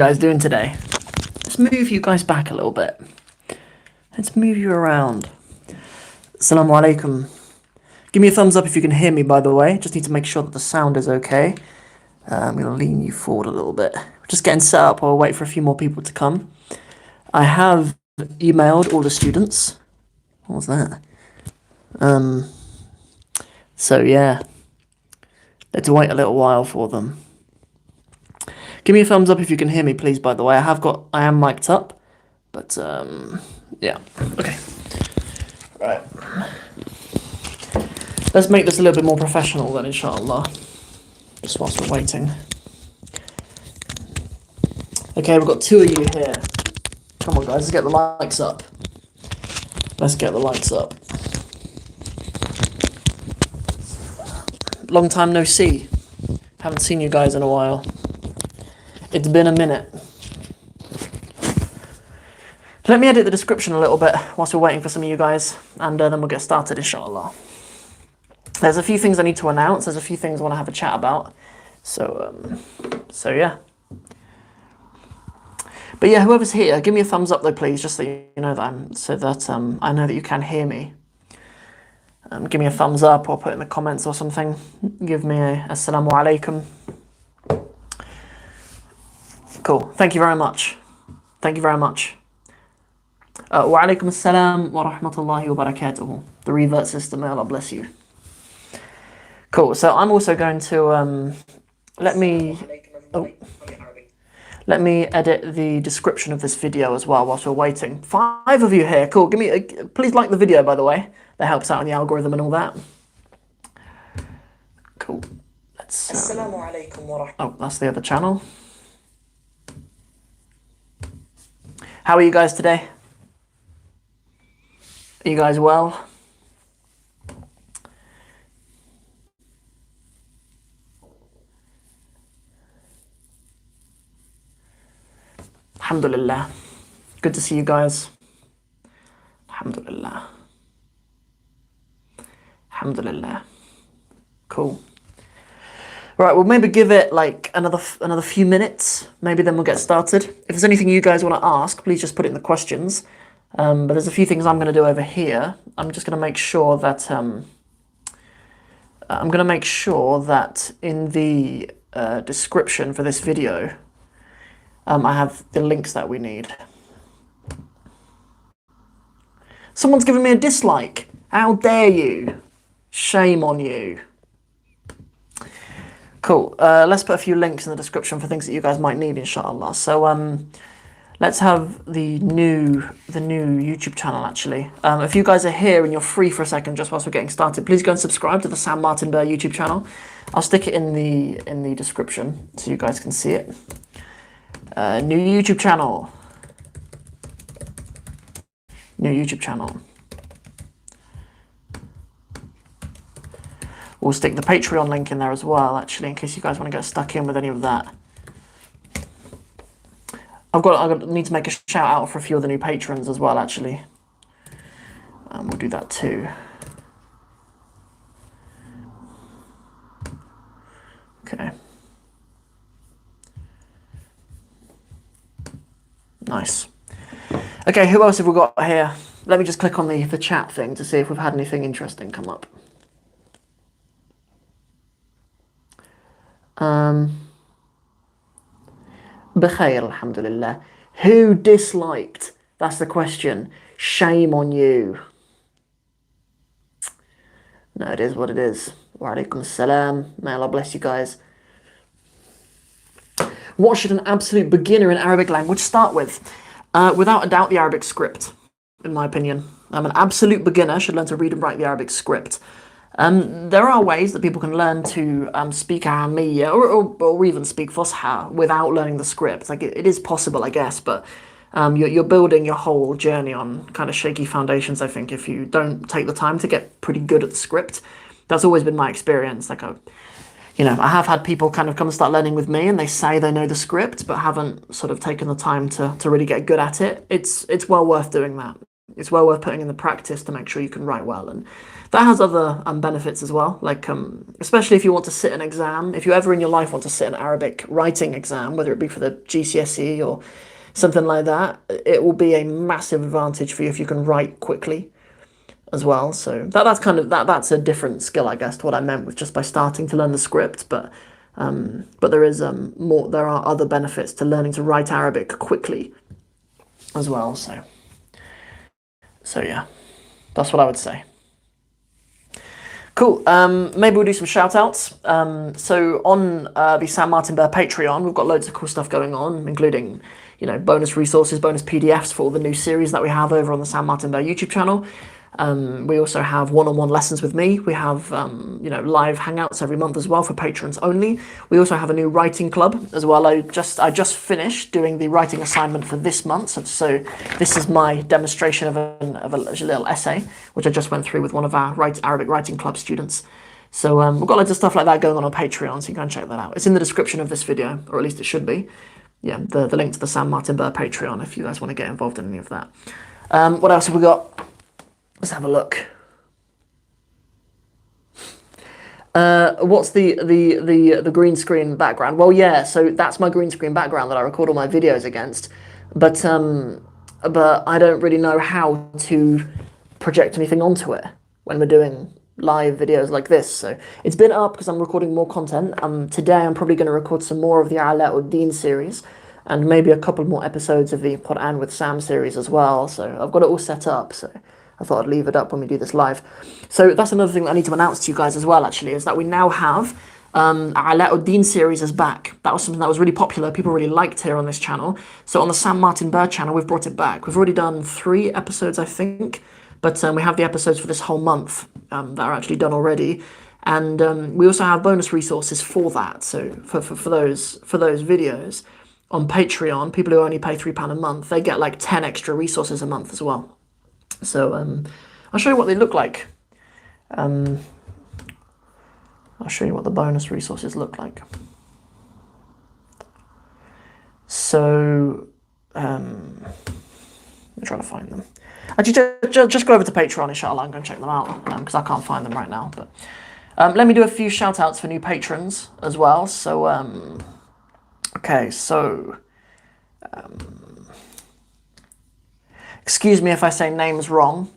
guys doing today? Let's move you guys back a little bit. Let's move you around. Assalamu alaikum. Give me a thumbs up if you can hear me, by the way. Just need to make sure that the sound is okay. I'm going to lean you forward a little bit. Just getting set up while I wait for a few more people to come. I have emailed all the students. What was that? So yeah. Let's wait a little while for them. Give me a thumbs up if you can hear me, please, by the way. I am mic'd up. But, yeah. Okay. Right. Let's make this a little bit more professional then, inshallah. Just whilst we're waiting. Okay, we've got 2 of you here. Come on, guys, let's get the likes up. Let's get the likes up. Long time no see. Haven't seen you guys in a while. It's been a minute. Let me edit the description a little bit whilst we're waiting for some of you guys, and then we'll get started, inshallah. There's a few things I need to announce. There's a few things I want to have a chat about. So yeah. But yeah, whoever's here, give me a thumbs up though, please, just so you know that I know that you can hear me. Give me a thumbs up or put in the comments or something. Give me a assalamu alaikum. Cool. Thank you very much. Thank you very much. Wa alaikum assalam wa rahmatullahi wa barakatuhu. The revert system, may Allah bless you. Cool. So I'm also going to let me edit the description of this video as well whilst we're waiting. 5 of you here. Cool. Give me please like the video, by the way. That helps out on the algorithm and all that. Cool. Let's Assalamu alaikum wa rahmatullahi. Oh, that's the other channel. How are you guys today? Are you guys well? Alhamdulillah. Good to see you guys. Alhamdulillah. Alhamdulillah. Cool. Right, we'll maybe give it like another few minutes. Maybe then we'll get started. If there's anything you guys want to ask, please just put it in the questions. But there's a few things I'm going to do over here. I'm just going to make sure that in the description for this video, I have the links that we need. Someone's giving me a dislike. How dare you? Shame on you. Cool. Let's put a few links in the description for things that you guys might need, inshallah. So let's have the new YouTube channel, actually. If you guys are here and you're free for a second, just whilst we're getting started, please go and subscribe to the Sam Martin Bear YouTube channel. I'll stick it in the description so you guys can see it. New YouTube channel. New YouTube channel. We'll stick the Patreon link in there as well, actually, in case you guys want to get stuck in with any of that. I need to make a shout out for a few of the new patrons as well, actually. We'll do that too. Okay. Nice. Okay, who else have we got here? Let me just click on the chat thing to see if we've had anything interesting come up. Bikhair, alhamdulillah. Who disliked? That's the question. Shame on you. No, it is what it is. Wa alaikum salam. May Allah bless you guys. What should an absolute beginner in Arabic language start with? Without a doubt, the Arabic script, in my opinion. An absolute beginner should learn to read and write the Arabic script. There are ways that people can learn to speak Aramiyya or even speak Fusha without learning the script. Like it is possible, I guess, but you're building your whole journey on kind of shaky foundations, I think, if you don't take the time to get pretty good at the script. That's always been my experience. Like, I have had people kind of come and start learning with me and they say they know the script but haven't sort of taken the time to really get good at it. It's well worth doing that. it's well worth putting in the practice to make sure you can write well. And that has other benefits as well, like especially if you want to sit an exam. If you ever in your life want to sit an Arabic writing exam, whether it be for the GCSE or something like that, it will be a massive advantage for you if you can write quickly as well. So that's a different skill, I guess, to what I meant with just by starting to learn the script. But there is there are other benefits to learning to write Arabic quickly as well. So yeah, that's what I would say. Cool. Maybe we'll do some shout outs. So on the Sam Martin Bear Patreon, we've got loads of cool stuff going on, including, bonus resources, bonus PDFs for all the new series that we have over on the Sam Martin Bear YouTube channel. We also have one-on-one lessons with me. We have, live hangouts every month as well for patrons only. We also have a new writing club as well. I just finished doing the writing assignment for this month. So this is my demonstration of a little essay, which I just went through with one of our Arabic writing club students. So we've got loads of stuff like that going on Patreon, so you can check that out. It's in the description of this video, or at least it should be. Yeah, the link to the Sam Martin Bear Patreon if you guys want to get involved in any of that. What else have we got? Let's have a look. What's the green screen background? Well, yeah, so that's my green screen background that I record all my videos against, but I don't really know how to project anything onto it when we're doing live videos like this. So it's been up because I'm recording more content. Today I'm probably going to record some more of the Alauddin series and maybe a couple more episodes of the Quran with Sam series as well. So I've got it all set up. So I thought I'd leave it up when we do this live. So that's another thing that I need to announce to you guys as well, actually, is that we now have Alauddin series is back. That was something that was really popular. People really liked here on this channel. So on the Sam Martin Bear channel, we've brought it back. We've already done 3 episodes, I think, but we have the episodes for this whole month that are actually done already. And we also have bonus resources for that. So for those videos on Patreon, people who only pay £3 a month, they get like 10 extra resources a month as well. So I'll show you what they look like. I'll show you what the bonus resources look like. So I'm trying to find them. Actually, just go over to Patreon, inshallah, and go and check them out, because I can't find them right now. But let me do a few shout outs for new patrons as well. So okay, so excuse me if I say names wrong.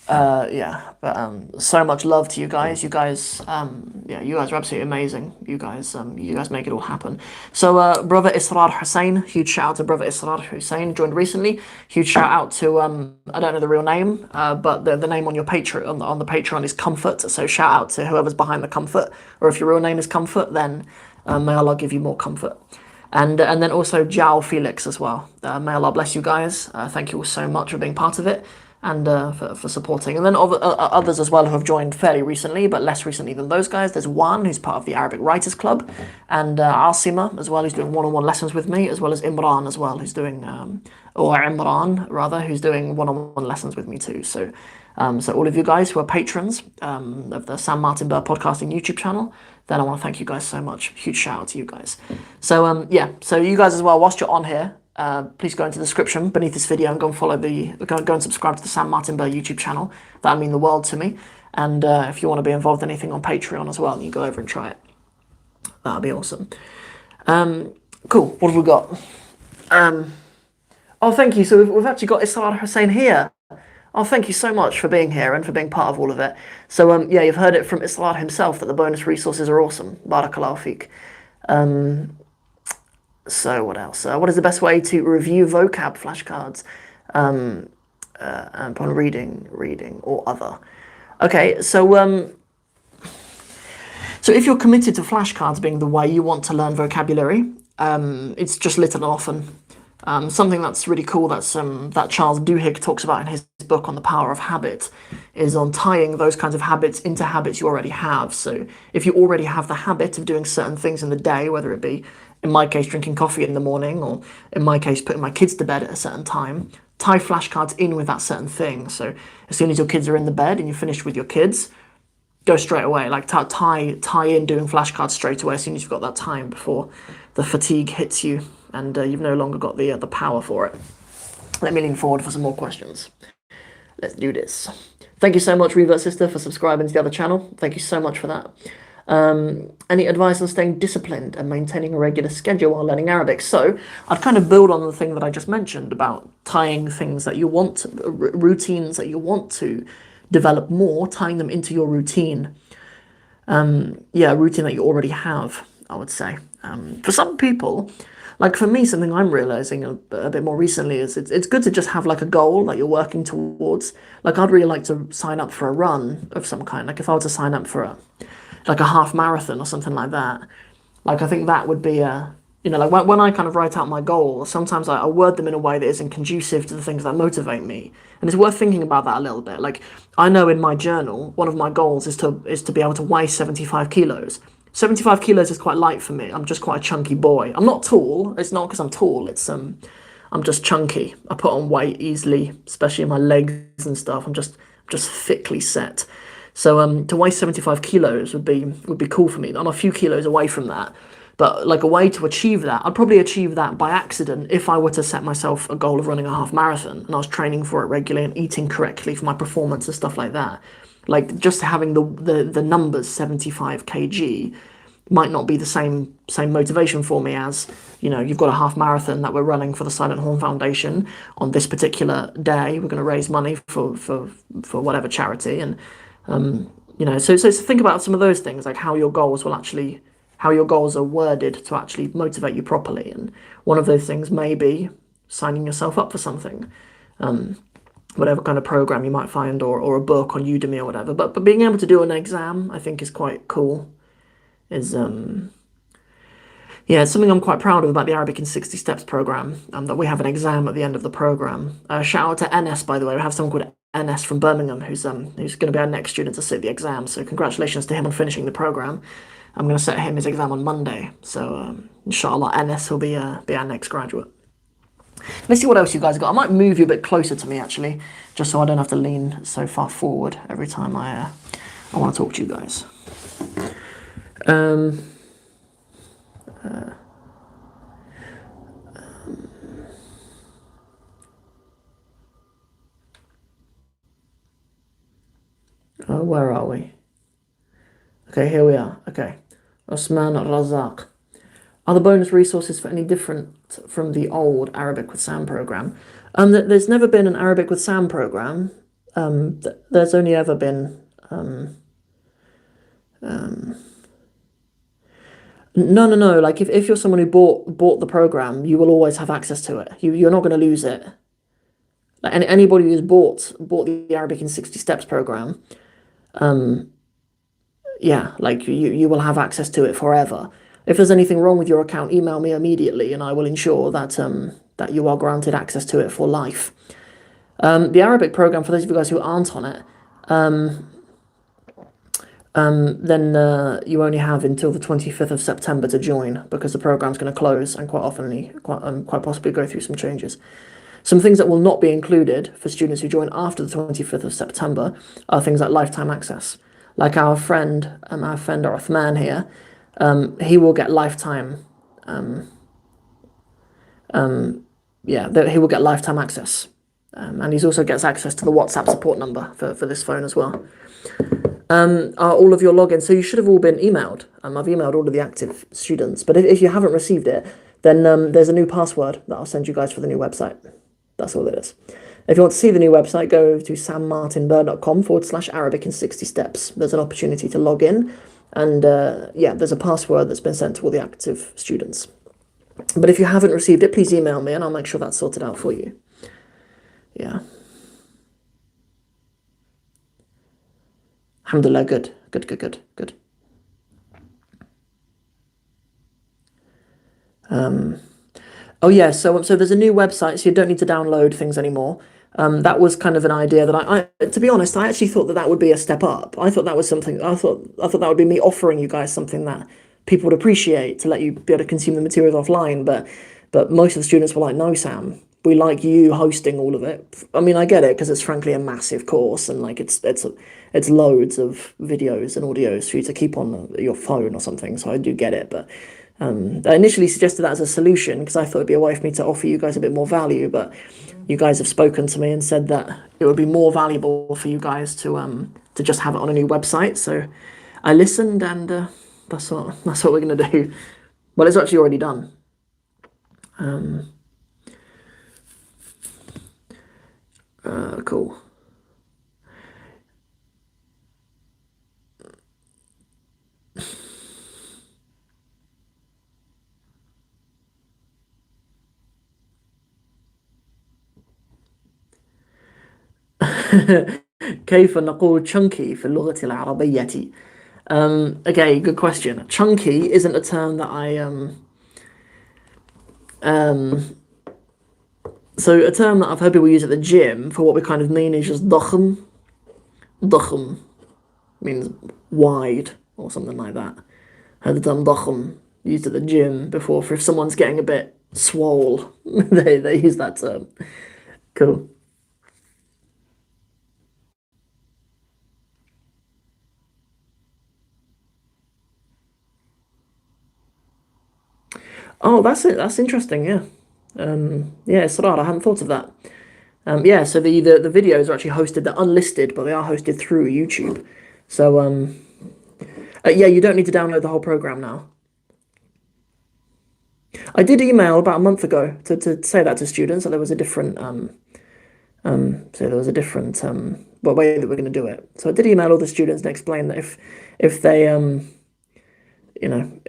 Yeah, but so much love to you guys. You guys, yeah, you guys are absolutely amazing. You guys make it all happen. So, brother Israr Hussein, huge shout out to brother Israr Hussein, joined recently. Huge shout out to I don't know the real name, but the name on your Patreon on the Patreon is Comfort. So shout out to whoever's behind the comfort, or if your real name is Comfort, then may Allah give you more comfort. And then also Jao Felix as well. May Allah bless you guys. Thank you all so much for being part of it and for supporting. And then others as well who have joined fairly recently, but less recently than those guys. There's Juan, who's part of the Arabic Writers Club, and Asima as well, who's doing one-on-one lessons with me, as well as Imran as well, who's doing, or Imran rather, who's doing one-on-one lessons with me too. So all of you guys who are patrons of the Sam Martin Bear Podcasting YouTube channel, then I want to thank you guys so much. Huge shout out to you guys. So yeah, so you guys as well, whilst you're on here, please go into the description beneath this video and go and follow go and subscribe to the Sam Martin Bear YouTube channel. That'd mean the world to me. And if you want to be involved in anything on Patreon as well, you go over and try it. That'd be awesome. Cool. What have we got? Oh, thank you. So we've actually got Israr Hussein here. Oh, thank you so much for being here and for being part of all of it. So, yeah, you've heard it from Israr himself that the bonus resources are awesome. Barakallahu feek. So, what else? What is the best way to review vocab flashcards upon reading, or other? Okay, so if you're committed to flashcards being the way you want to learn vocabulary, it's just little and often. Something that's really cool that Charles Duhigg talks about in his book on the power of habit is on tying those kinds of habits into habits you already have. So if you already have the habit of doing certain things in the day, whether it be, in my case, drinking coffee in the morning, or in my case, putting my kids to bed at a certain time, tie flashcards in with that certain thing. So as soon as your kids are in the bed and you're finished with your kids, go straight away. Like tie in doing flashcards straight away as soon as you've got that time before the fatigue hits you and you've no longer got the power for it. Let me lean forward for some more questions. Let's do this. Thank you so much, Revert Sister, for subscribing to the other channel. Thank you so much for that. Any advice on staying disciplined and maintaining a regular schedule while learning Arabic? So I'd kind of build on the thing that I just mentioned about tying things that you want, routines that you want to develop more, tying them into your routine. Yeah, a routine that you already have, I would say. For some people, like for me, something I'm realizing a bit more recently is it's good to just have like a goal that you're working towards. Like I'd really like to sign up for a run of some kind. Like if I were to sign up for like a half marathon or something like that, like I think that would be like when I kind of write out my goals, sometimes I word them in a way that isn't conducive to the things that motivate me. And it's worth thinking about that a little bit. Like I know in my journal, one of my goals is to be able to weigh 75 kilos. 75 kilos is quite light for me. I'm just quite a chunky boy. I'm not tall. It's not because I'm tall. It's I'm just chunky. I put on weight easily, especially in my legs and stuff. I'm just thickly set. So to weigh 75 kilos would be cool for me. I'm a few kilos away from that. But like a way to achieve that, I'd probably achieve that by accident if I were to set myself a goal of running a half marathon and I was training for it regularly and eating correctly for my performance and stuff like that. Like just having the numbers 75 kg might not be the same motivation for me as, you've got a half marathon that we're running for the Silent Horn Foundation on this particular day. We're going to raise money for whatever charity, and so think about some of those things, like how your goals are worded to actually motivate you properly. And one of those things may be signing yourself up for something. Whatever kind of program you might find, or a book on Udemy or whatever. But being able to do an exam, I think, is quite cool. It's something I'm quite proud of about the Arabic in 60 Steps program, that we have an exam at the end of the program. Shout out to NS, by the way. We have someone called NS from Birmingham who's going to be our next student to sit the exam. So congratulations to him on finishing the program. I'm going to set him his exam on Monday. So inshallah, NS will be our next graduate. Let's see what else you guys got. I might move you a bit closer to me, actually, just so I don't have to lean so far forward every time I want to talk to you guys. Where are we? Okay, here we are. Okay. Osman Razak. Are the bonus resources for any different from the old Arabic with Sam program? There's never been an Arabic with Sam program. There's only ever been No. Like if you're someone who bought the program, you will always have access to it. You're not going to lose it. Like anybody who's bought the Arabic in 60 Steps program, like you will have access to it forever. If there's anything wrong with your account, email me immediately, and I will ensure that that you are granted access to it for life. The Arabic program, for those of you guys who aren't on it, then you only have until the 25th of September to join, because the program's going to close and quite possibly go through some changes. Some things that will not be included for students who join after the 25th of September are things like lifetime access. Like our friend Uthman here, he will get lifetime. He will get lifetime access, and he also gets access to the WhatsApp support number for this phone as well. Are all of your logins? So you should have all been emailed. I've emailed all of the active students, but if you haven't received it, then there's a new password that I'll send you guys for the new website. That's all it is. If you want to see the new website, go over to sammartinburr.com/Arabic in 60 steps. There's an opportunity to log in, and there's a password that's been sent to all the active students. But if you haven't received it, please email me and I'll make sure that's sorted out for you. Yeah. Alhamdulillah, good. So there's a new website, so you don't need to download things anymore. That was kind of an idea that I to be honest, I actually thought that would be a step up. I thought that was something, I thought that would be me offering you guys something that people would appreciate, to let you be able to consume the materials offline. But most of the students were like, no, Sam, we like you hosting all of it. I mean, I get it, because it's frankly a massive course, and like it's loads of videos and audios for you to keep on your phone or something. So I do get it, but I initially suggested that as a solution because I thought it'd be a way for me to offer you guys a bit more value, but you guys have spoken to me and said that it would be more valuable for you guys to just have it on a new website. So I listened, and that's what we're gonna do. Well, it's actually already done. Cool. كيف نقول chunky في اللغة العربية? Okay, good question. Chunky isn't a term that so a term that I've heard people use at the gym for what we kind of mean is just ضخم. ضخم means wide or something like that. Heard the term ضخم used at the gym before for if someone's getting a bit swole. they use that term. Cool. Oh, that's it. That's interesting. Yeah. Yeah, Sarar, I hadn't thought of that. Yeah, so the videos are actually hosted. They're unlisted, but they are hosted through YouTube. So yeah, you don't need to download the whole program now. I did email about a month ago to say that to students that there was a different way that we're going to do it. So I did email all the students and explain that if they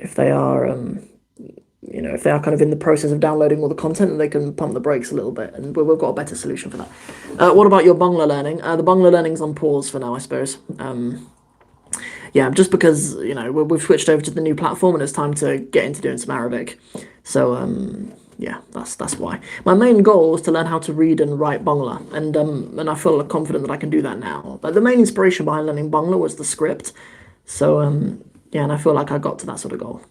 if they are if they are kind of in the process of downloading all the content, then they can pump the brakes a little bit, and we've got a better solution for that. What about your Bangla learning? The Bangla learning's on pause for now, I suppose. Yeah, just because we've switched over to the new platform and it's time to get into doing some Arabic. So yeah, that's why. My main goal was to learn how to read and write Bangla, and I feel confident that I can do that now. But the main inspiration behind learning Bangla was the script. So yeah, and I feel like I got to that sort of goal.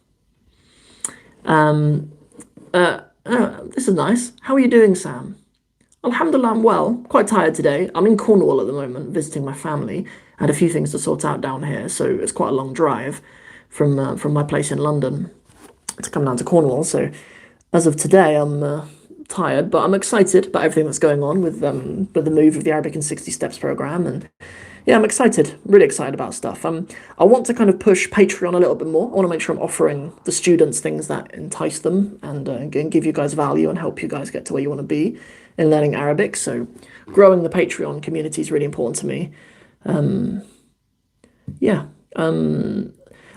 This is nice. How are you doing, Sam? Alhamdulillah, I'm well. Quite tired today. I'm in Cornwall at the moment, visiting my family. I had a few things to sort out down here, so it's quite a long drive from my place in London to come down to Cornwall. So as of today, I'm tired, but I'm excited about everything that's going on with the move of the Arabic in 60 Steps program, and yeah, I'm excited, really excited about stuff. I want to kind of push Patreon a little bit more. I want to make sure I'm offering the students things that entice them and give you guys value and help you guys get to where you want to be in learning Arabic. So growing the Patreon community is really important to me. Yeah.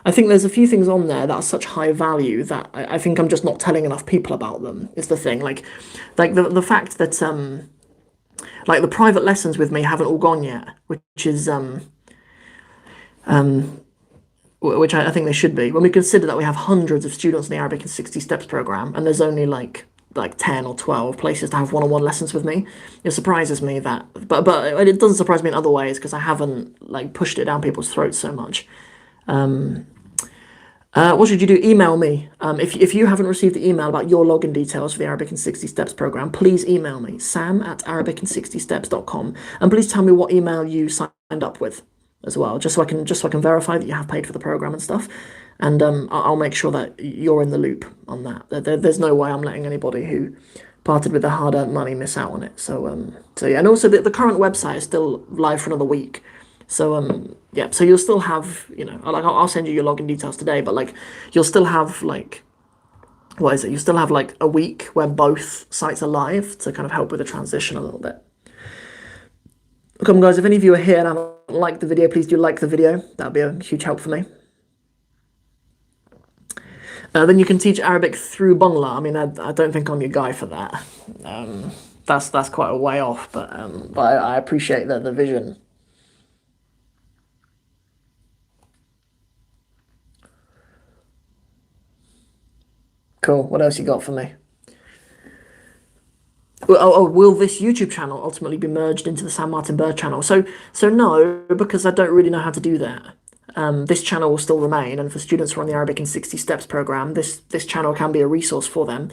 I think there's a few things on there that are such high value that I think I'm just not telling enough people about them, is the thing. Like the fact that like the private lessons with me haven't all gone yet, which I think they should be. When we consider that we have hundreds of students in the Arabic in 60 Steps program, and there's only like 10 or 12 places to have one-on-one lessons with me, it surprises me that. But it doesn't surprise me in other ways because I haven't pushed it down people's throats so much. What should you do? Email me. If you haven't received the email about your login details for the Arabic in 60 Steps program, please email me, sam@arabic60steps.com, and please tell me what email you signed up with as well, just so I can verify that you have paid for the program and stuff, and I'll make sure that you're in the loop on that. There's no way I'm letting anybody who parted with their hard-earned money miss out on it. So yeah, and also the current website is still live for another week. So yeah, so you'll still have, I'll send you your login details today, but you'll still have what is it? You still have a week where both sites are live to kind of help with the transition a little bit. Come on, guys, if any of you are here and haven't liked the video, please do like the video. That'd be a huge help for me. Then you can teach Arabic through Bangla. I mean, I don't think I'm your guy for that. That's quite a way off, but I appreciate the vision. Cool. What else you got for me? Will this YouTube channel ultimately be merged into the Sam Martin Bird channel? So no, because I don't really know how to do that. This channel will still remain, and for students who are on the Arabic in 60 Steps program, this channel can be a resource for them.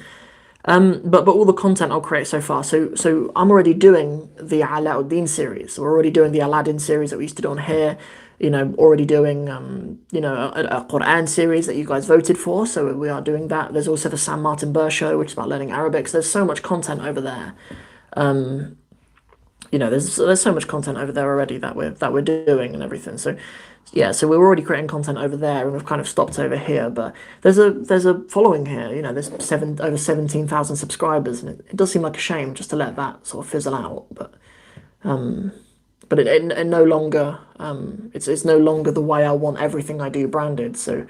But all the content I'll create so far. So I'm already doing the Alauddin series. We're already doing the Aladdin series that we used to do on here. already doing a Quran series that you guys voted for, so we are doing that. There's also the San Martin Burr show, which is about learning Arabic. So there's so much content over there. There's so much content over there already that we're doing and everything. So yeah, so we're already creating content over there, and we've kind of stopped over here. But there's a following here. There's over 17,000 subscribers, and it does seem like a shame just to let that sort of fizzle out. But it no longer it's no longer the way I want everything I do branded. So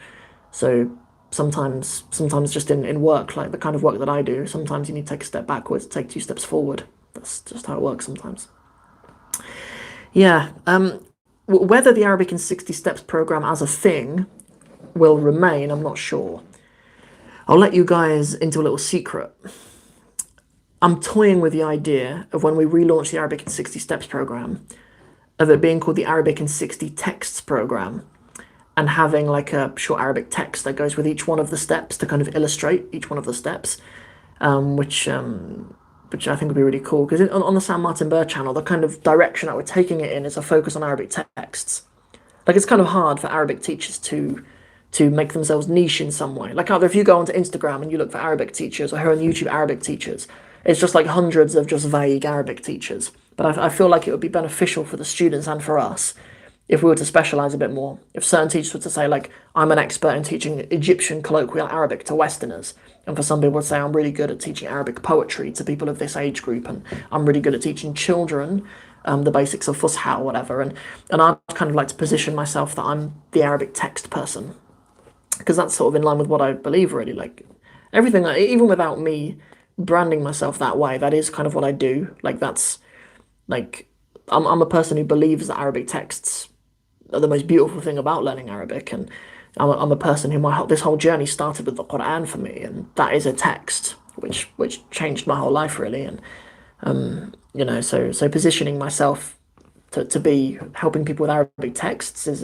sometimes just in work, like the kind of work that I do, sometimes you need to take a step backwards, take two steps forward. That's just how it works sometimes. Yeah. Whether the Arabic in 60 Steps program as a thing will remain, I'm not sure. I'll let you guys into a little secret. I'm toying with the idea of when we relaunch the Arabic in 60 Steps program, of it being called the Arabic in 60 Texts program, and having like a short Arabic text that goes with each one of the steps to kind of illustrate each one of the steps, which I think would be really cool. Because on the San Martin Burr channel, the kind of direction that we're taking it in is a focus on Arabic texts. Like, it's kind of hard for Arabic teachers to make themselves niche in some way. Like, either if you go onto Instagram and you look for Arabic teachers, or here on YouTube Arabic teachers, it's just like hundreds of just vague Arabic teachers. But I feel like it would be beneficial for the students and for us if we were to specialize a bit more. If certain teachers were to say, like, I'm an expert in teaching Egyptian colloquial Arabic to Westerners, and for some people would say, I'm really good at teaching Arabic poetry to people of this age group, and I'm really good at teaching children the basics of Fusha or whatever. And I'd kind of like to position myself that I'm the Arabic text person, because that's sort of in line with what I believe, really. Like, everything, even without me branding myself that way, that is kind of what I do. Like, that's, like, I'm a person who believes that Arabic texts are the most beautiful thing about learning Arabic, and I'm a person who this whole journey started with the Quran for me, and that is a text which changed my whole life, really. And so positioning myself to be helping people with Arabic texts is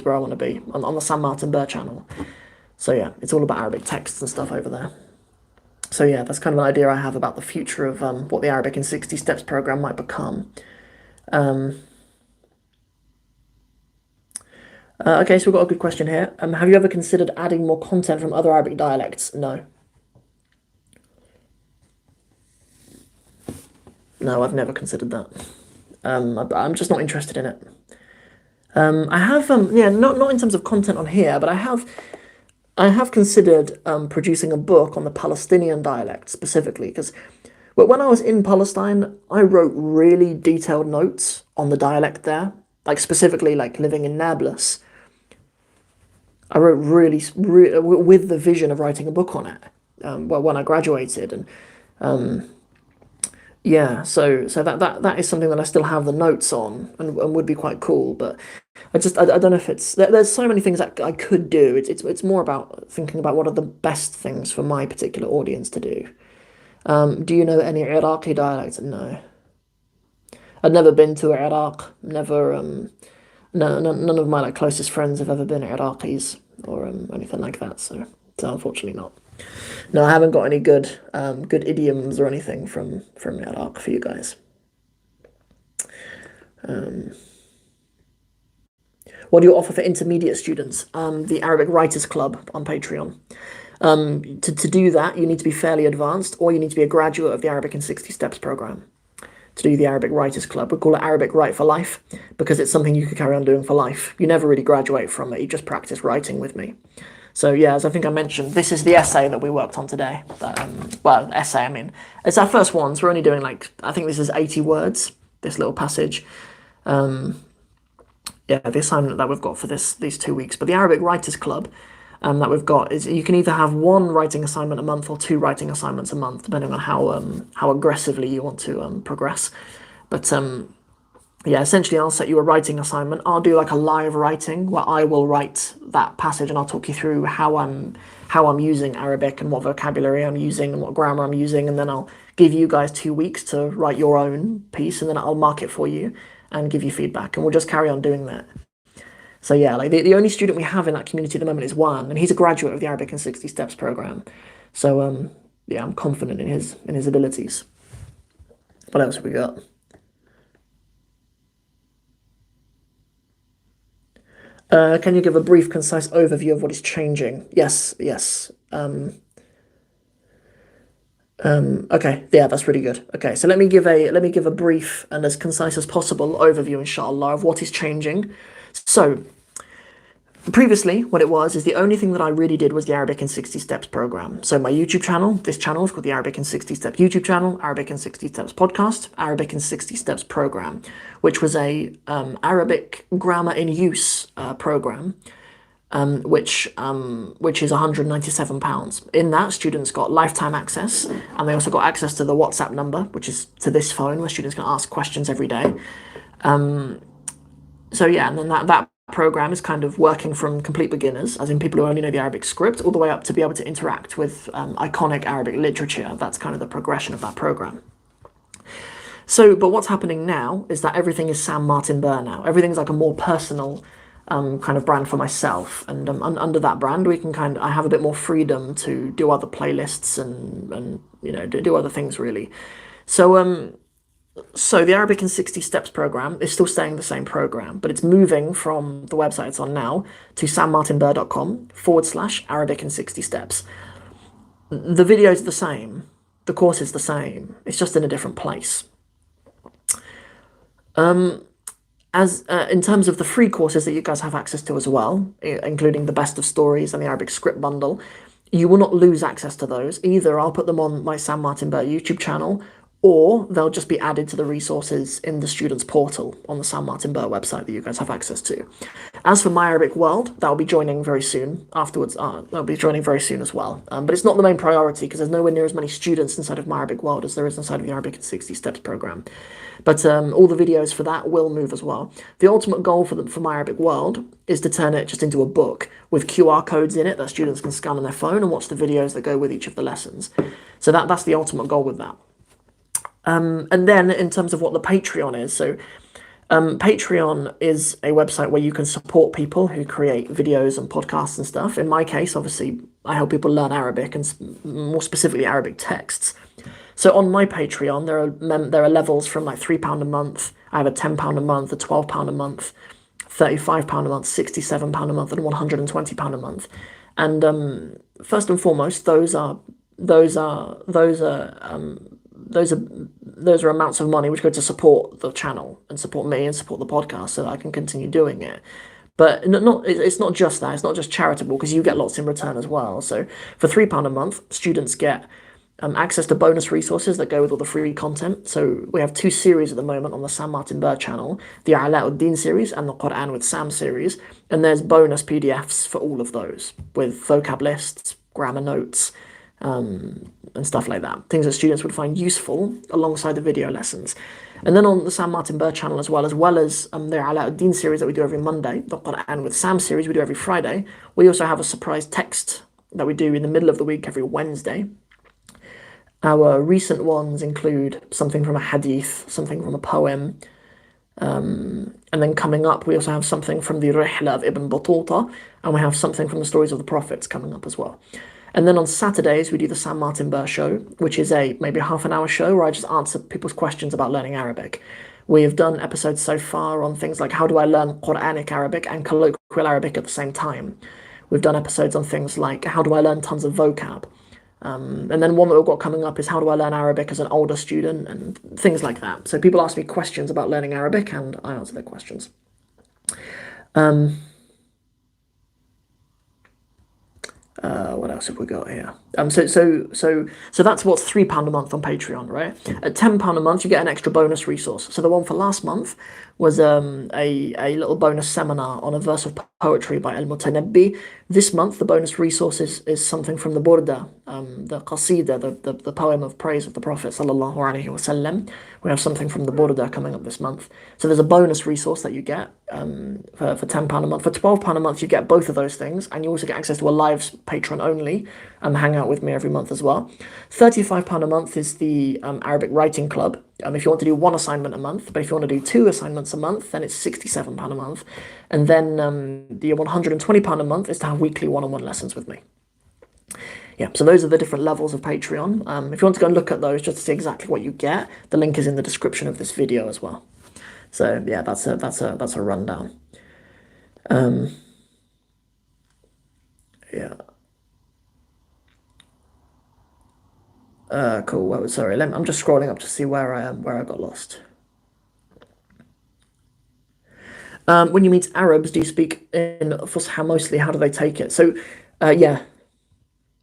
where I want to be on the San Martin Burr channel. So yeah, it's all about Arabic texts and stuff over there. So yeah, that's kind of an idea I have about the future of what the Arabic in 60 Steps program might become. Okay, so we've got a good question here. Have you ever considered adding more content from other Arabic dialects? No. No, I've never considered that. I'm just not interested in it. I have, not in terms of content on here, but I have considered producing a book on the Palestinian dialect specifically, because when I was in Palestine, I wrote really detailed notes on the dialect there, like specifically like living in Nablus. I wrote really with the vision of writing a book on it. When I graduated, and yeah, so that is something that I still have the notes on, and would be quite cool. But I don't know if there's so many things that I could do. It's more about thinking about what are the best things for my particular audience to do. Do you know any Iraqi dialects? No. I've never been to Iraq. Never. None of my closest friends have ever been Iraqis or anything like that. So unfortunately not. No, I haven't got any good idioms or anything from Iraq for you guys. What do you offer for intermediate students? The Arabic Writers Club on Patreon. To do that, you need to be fairly advanced, or you need to be a graduate of the Arabic in 60 Steps program to do the Arabic Writers Club. We call it Arabic Write for Life because it's something you could carry on doing for life. You never really graduate from it. You just practice writing with me. So yeah, as I think I mentioned, this is the essay that we worked on today. Essay, I mean, it's our first one, so we're only doing I think this is 80 words, this little passage. Yeah, the assignment that we've got for these 2 weeks. But the Arabic Writers Club that we've got is you can either have one writing assignment a month or two writing assignments a month, depending on how aggressively you want to progress. But yeah, essentially I'll set you a writing assignment. I'll do a live writing where I will write that passage, and I'll talk you through how I'm using Arabic and what vocabulary I'm using and what grammar I'm using, and then I'll give you guys 2 weeks to write your own piece, and then I'll mark it for you and give you feedback, and we'll just carry on doing that. So yeah, the only student we have in that community at the moment is Juan, and he's a graduate of the Arabic in 60 Steps program. So yeah, I'm confident in his abilities. What else have we got? Can you give a brief, concise overview of what is changing? Yes, yes. Okay, yeah, that's really good. Okay, so let me give a brief and as concise as possible overview, inshallah, of what is changing. So previously, what it was is the only thing that I really did was the Arabic in 60 Steps program. So my YouTube channel, this channel is called the Arabic in 60 Steps YouTube channel, Arabic in 60 Steps podcast, Arabic in 60 Steps program, which was a Arabic grammar in use program, which is £197. In that, students got lifetime access, and they also got access to the WhatsApp number, which is to this phone, where students can ask questions every day. So yeah, and then that program is kind of working from complete beginners, as in people who only know the Arabic script, all the way up to be able to interact with iconic Arabic literature. That's kind of the progression of that program. So, but what's happening now is that everything is Sam Martin Burr now. Everything's like a more personal kind of brand for myself, and under that brand, I have a bit more freedom to do other playlists and you know do other things really. So the Arabic in 60 Steps program is still staying the same program, but it's moving from the website it's on now to sammartinburr.com/Arabic in 60 Steps. The video is the same. The course is the same. It's just in a different place. In terms of the free courses that you guys have access to as well, including the Best of Stories and the Arabic Script Bundle, you will not lose access to those. Either I'll put them on my Sam Martin Burr YouTube channel, or they'll just be added to the resources in the students portal on the Sam Martin Burr website that you guys have access to. As for My Arabic World, that'll be joining very soon afterwards. They'll be joining very soon as well. But it's not the main priority because there's nowhere near as many students inside of My Arabic World as there is inside of the Arabic in 60 Steps program. But all the videos for that will move as well. The ultimate goal for My Arabic World is to turn it just into a book with QR codes in it that students can scan on their phone and watch the videos that go with each of the lessons. So that's the ultimate goal with that. And then in terms of what the Patreon is, so Patreon is a website where you can support people who create videos and podcasts and stuff. In my case, obviously, I help people learn Arabic and more specifically Arabic texts. So on my Patreon, there are levels from like £3 a month. I have a £10 a month, a £12 a month, £35 a month, £67 a month, and £120 a month. And first and foremost, those are amounts of money which go to support the channel and support me and support the podcast so that I can continue doing it. But it's not just that. It's not just charitable because you get lots in return as well. So for £3 a month, students get access to bonus resources that go with all the free content. So we have 2 series at the moment on the Sam Martin Burr channel, the Alauddin series and the Quran with Sam series. And there's bonus PDFs for all of those with vocab lists, grammar notes, and stuff like that. Things that students would find useful alongside the video lessons. And then on the Sam Martin Burr channel as well as the Alauddin series that we do every Monday, the Quran with Sam series we do every Friday, we also have a surprise text that we do in the middle of the week every Wednesday. Our recent ones include something from a hadith, something from a poem, and then coming up we also have something from the Rihla of Ibn Battuta, and we have something from the stories of the prophets coming up as well. And then on Saturdays, we do the Sam Martin Burr show, which is maybe a half-an-hour show where I just answer people's questions about learning Arabic. We have done episodes so far on things like how do I learn Quranic Arabic and colloquial Arabic at the same time. We've done episodes on things like how do I learn tons of vocab. And then one that we've got coming up is how do I learn Arabic as an older student and things like that. So people ask me questions about learning Arabic and I answer their questions. What else have we got here? So that's what's £3 a month on Patreon, right? At £10 a month, you get an extra bonus resource. So the one for last month was a little bonus seminar on a verse of poetry by Al-Mutanabbi. This month, the bonus resource is something from the Burda, the Qasida, the poem of praise of the Prophet sallallahu alaihi wasallam. We have something from the Burda coming up this month. So there's a bonus resource that you get for £10 a month. For £12 a month, you get both of those things, and you also get access to a live Patreon only hangout with me every month as well. £35 a month is the Arabic Writing Club. If you want to do 1 assignment a month, but if you want to do 2 assignments a month, then it's £67 a month. And then the £120 a month is to have weekly one-on-one lessons with me. Yeah, so those are the different levels of Patreon. If you want to go and look at those just to see exactly what you get, the link is in the description of this video as well. So yeah, that's a rundown. Um, yeah. Cool. Well, sorry. I'm just scrolling up to see where I am, where I got lost. When you meet Arabs, do you speak in Fusha mostly? How do they take it? So, yeah,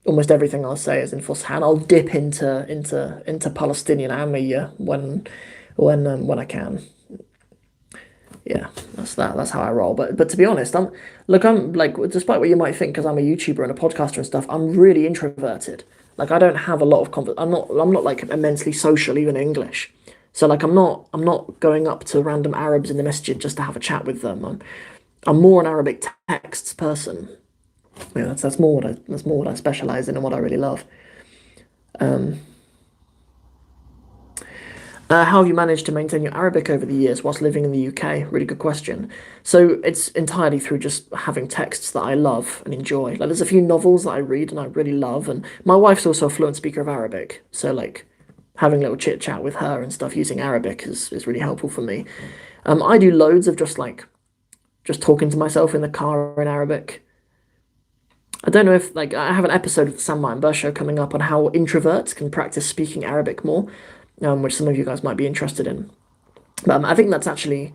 almost everything I'll say is in Fusha, and I'll dip into Palestinian Ammiya when I can. Yeah, that's how I roll. But to be honest, I'm like, despite what you might think, because I'm a YouTuber and a podcaster and stuff, I'm really introverted. Like I don't have a lot of conver I'm not like immensely social even in English. So like I'm not going up to random Arabs in the masjid just to have a chat with them. I'm more an Arabic texts person. Yeah, that's more what I specialize in and what I really love. Um, how have you managed to maintain your Arabic over the years whilst living in the UK? Really good question. So it's entirely through just having texts that I love and enjoy. Like there's a few novels that I read and I really love, and my wife's also a fluent speaker of Arabic. So like having a little chit chat with her and stuff using Arabic is really helpful for me. I do loads of just talking to myself in the car in Arabic. I don't know if like I have an episode of the Sam Martin Burr show coming up on how introverts can practice speaking Arabic more, which some of you guys might be interested in. But I think that's actually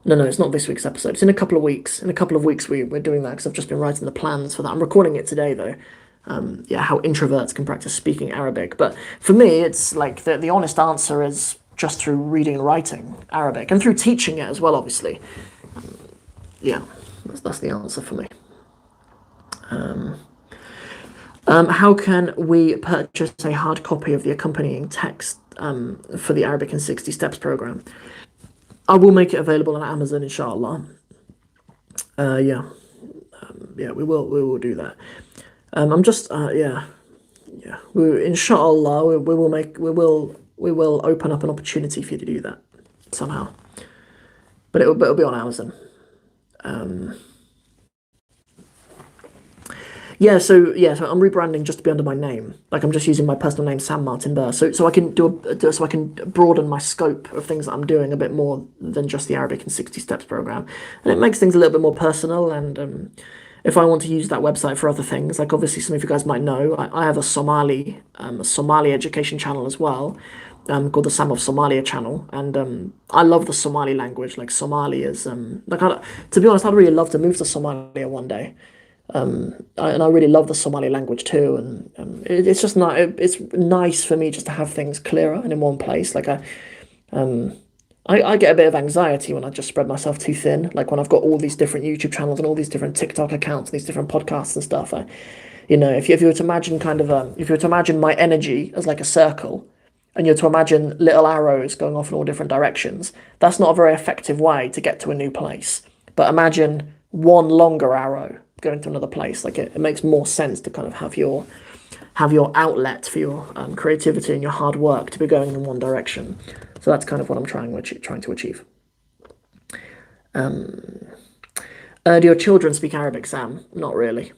no, it's not this week's episode. It's in a couple of weeks. In a couple of weeks, we're doing that because I've just been writing the plans for that. I'm recording it today though. Yeah, how introverts can practice speaking Arabic. But for me, it's like the honest answer is just through reading and writing Arabic and through teaching it as well, obviously. Yeah, that's the answer for me. How can we purchase a hard copy of the accompanying text for the Arabic in 60 Steps program? I will make it available on Amazon, inshallah. Yeah, yeah, we will do that. I'm just yeah. Inshallah, we will open up an opportunity for you to do that somehow. But it'll be on Amazon. Um, so I'm rebranding just to be under my name. Like I'm just using my personal name, Sam Martin Burr. So I can so I can broaden my scope of things that I'm doing a bit more than just the Arabic in 60 Steps program, and it makes things a little bit more personal. And if I want to use that website for other things, like obviously some of you guys might know, I have a Somali education channel as well, called the Sam of Somalia channel, and I love the Somali language. Like Somali is to be honest, I'd really love to move to Somalia one day. And I really love the Somali language too, and it's just not. It's nice for me just to have things clearer and in one place. Like I get a bit of anxiety when I just spread myself too thin. Like when I've got all these different YouTube channels and all these different TikTok accounts, and these different podcasts and stuff. If you were to imagine if you were to imagine my energy as like a circle, and you're to imagine little arrows going off in all different directions, that's not a very effective way to get to a new place. But imagine one longer arrow going to another place. Like it makes more sense to kind of have your outlet for your creativity and your hard work to be going in one direction. So that's kind of what I'm trying to achieve. Do your children speak Arabic, Sam? Not really.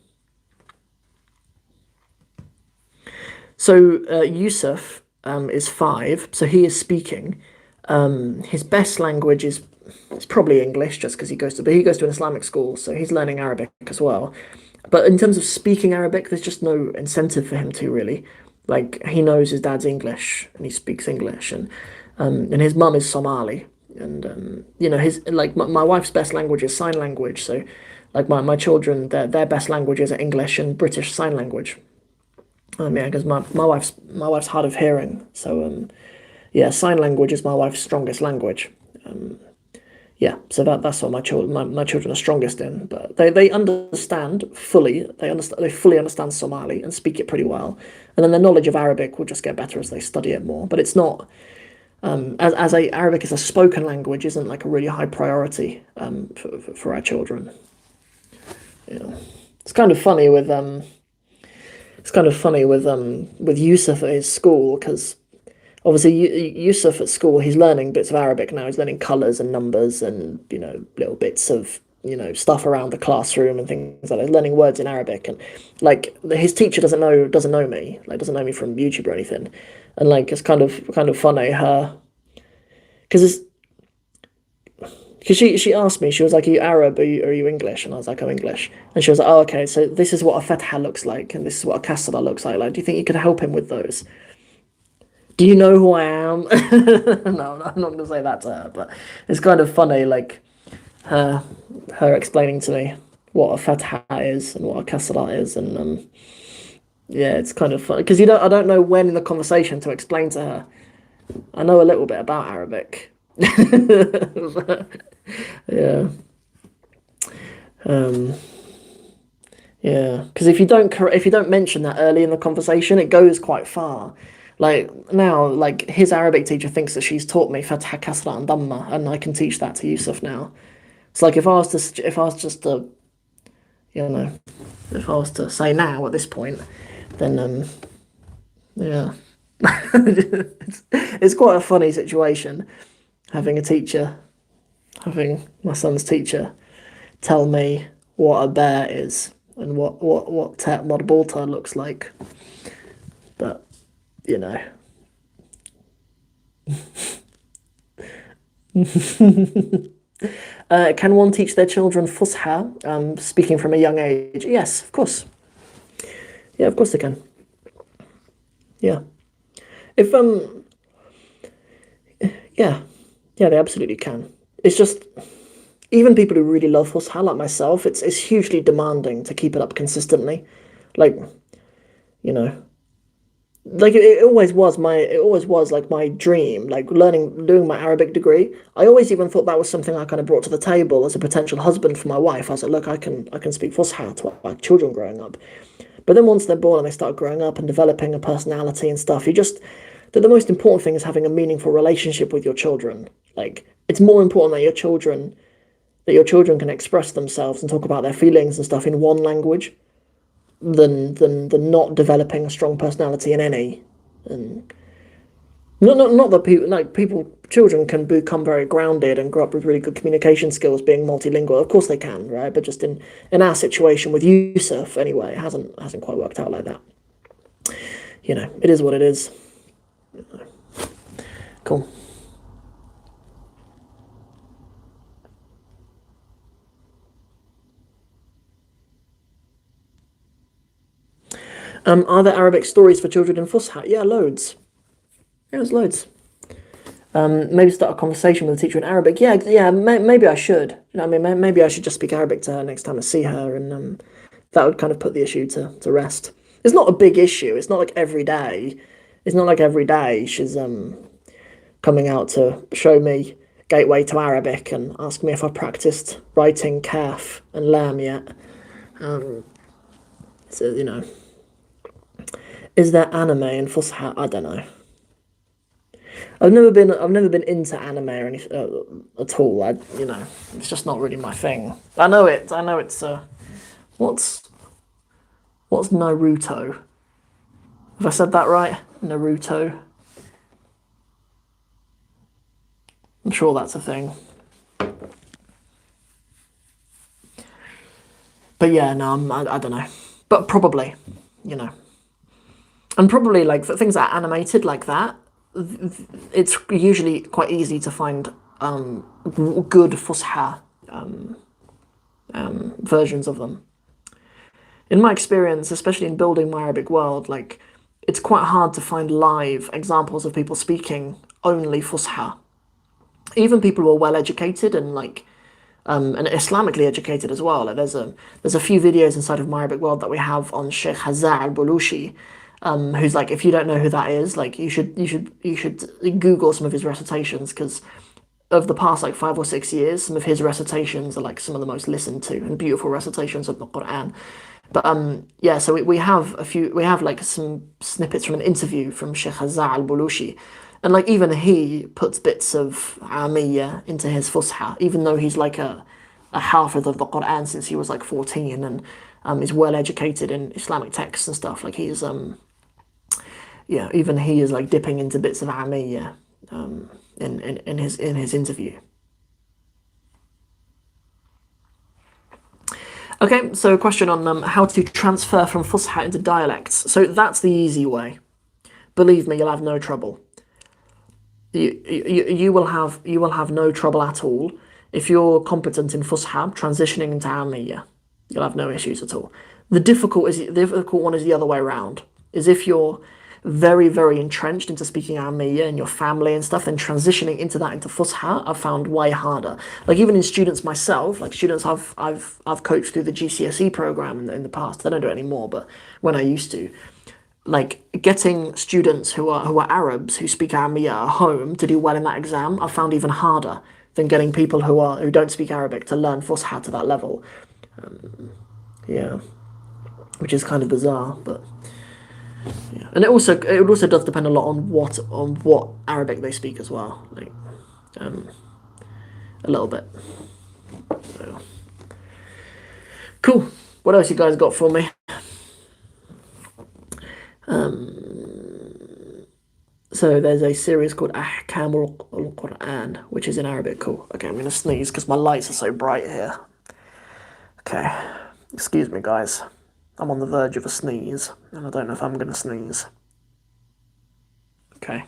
So Yusuf is 5, so he is speaking. His best language is it's probably English, just because he goes to an Islamic school, so he's learning Arabic as well. But in terms of speaking Arabic, there's just no incentive for him to really. Like he knows his dad's English and he speaks English, and his mum is Somali, and his like my wife's best language is sign language. So like my children, their best languages are English and British Sign Language. Yeah, because my wife's hard of hearing, so yeah, sign language is my wife's strongest language. Yeah, so that's what my children are strongest in. But they understand fully. They fully understand Somali and speak it pretty well. And then their knowledge of Arabic will just get better as they study it more. But it's not Arabic is a spoken language isn't like a really high priority for our children. You know, it's kind of funny with Yusuf at his school, because obviously Yusuf at school, he's learning bits of Arabic now. He's learning colors and numbers and little bits of stuff around the classroom and things like that. He's learning words in Arabic, and like his teacher doesn't know me, like doesn't know me from YouTube or anything, and like it's kind of funny her because because she asked me, she was like, "Are you Arab? Are you English?" And I was like, "I'm English." And she was like, "Oh, okay. So this is what a fatha looks like, and this is what a kasra looks like. Like, do you think you could help him with those? Do you know who I am?" No, I'm not gonna say that to her, but it's kind of funny, like her her explaining to me what a fatha is and what a kasra is, and yeah, it's kind of funny because I don't know when in the conversation to explain to her. I know a little bit about Arabic. Yeah. Um, yeah, because if you don't mention that early in the conversation, it goes quite far. Like now, like his Arabic teacher thinks that she's taught me Fatha, Kasra, and Dhamma, and I can teach that to Yusuf now. It's like if I was just to, you know, if I was to say now at this point, then yeah, it's quite a funny situation having a teacher, having my son's teacher tell me what a bear is and what Marbuta looks like. But you know, can one teach their children Fusha, speaking from a young age? Yes, of course. Yeah, of course they can. Yeah. If yeah, yeah, they absolutely can. It's just even people who really love Fusha, like myself, it's hugely demanding to keep it up consistently. Like, you know, like it always was like my dream, like doing my Arabic degree. I always even thought that was something I kind of brought to the table as a potential husband for my wife. I was like, look, I can speak Fusha to my children growing up. But then once they're born and they start growing up and developing a personality and stuff, the most important thing is having a meaningful relationship with your children. Like it's more important that your children can express themselves and talk about their feelings and stuff in one language than not developing a strong personality in any. And not that children can become very grounded and grow up with really good communication skills, being multilingual. Of course they can, right? But just in our situation with Yusuf, anyway, it hasn't quite worked out like that. You know, it is what it is. Cool. Are there Arabic stories for children in Fusha? Yeah, loads. Yeah, there's loads. Maybe start a conversation with a teacher in Arabic. Yeah, yeah. Maybe I should. You know, what I mean, maybe I should just speak Arabic to her next time I see her, and that would kind of put the issue to rest. It's not a big issue. It's not like every day. It's not like every day she's coming out to show me Gateway to Arabic and ask me if I've practiced writing kaf and lam yet. So you know, is there anime in Fusha? I don't know. I've never been into anime or anything at all. You know, it's just not really my thing. I know it. I know it's what's Naruto? Have I said that right? Naruto. I'm sure that's a thing. But yeah, no, I don't know. But probably, you know, and probably like for things that are animated like that, it's usually quite easy to find good Fusha versions of them. In my experience, especially in building my Arabic world, like it's quite hard to find live examples of people speaking only Fusha. Even people who are well educated and and Islamically educated as well. Like there's a few videos inside of my Arabic world that we have on Sheikh Hazza al-Bulushi, who's like, if you don't know who that is, like you should Google some of his recitations, because of the past like 5 or 6 years, some of his recitations are like some of the most listened to and beautiful recitations of the Quran. But yeah, so we have like some snippets from an interview from Sheikh Hazza al-Bulushi. And like even he puts bits of Amiyya into his Fusha, even though he's like a hafiz of the Quran since he was like 14 and is well educated in Islamic texts and stuff. Like he's yeah, even he is like dipping into bits of Amiyya in his interview. Okay, so a question on how to transfer from Fusha into dialects. So that's the easy way. Believe me, you'll have no trouble. You will have no trouble at all If you're competent in Fusha, transitioning into Ammiya, you'll have no issues at all. The difficult one is the other way around. Is if you're very, very entrenched into speaking Ammiya and your family and stuff, then transitioning into Fusha, I've found way harder. Like even in students myself, like students I've coached through the GCSE program in the past. I don't do it anymore, but when I used to, like getting students who are Arabs who speak Ammiya at home to do well in that exam, I've found even harder than getting people who don't speak Arabic to learn Fusha to that level. Yeah, which is kind of bizarre, but yeah. And it also does depend a lot on what Arabic they speak as well, like a little bit. So. Cool. What else you guys got for me? So there's a series called Ahkamul Quran, which is in Arabic. Cool. Okay, I'm gonna sneeze because my lights are so bright here. Okay, excuse me, guys. I'm on the verge of a sneeze, and I don't know if I'm gonna sneeze. Okay.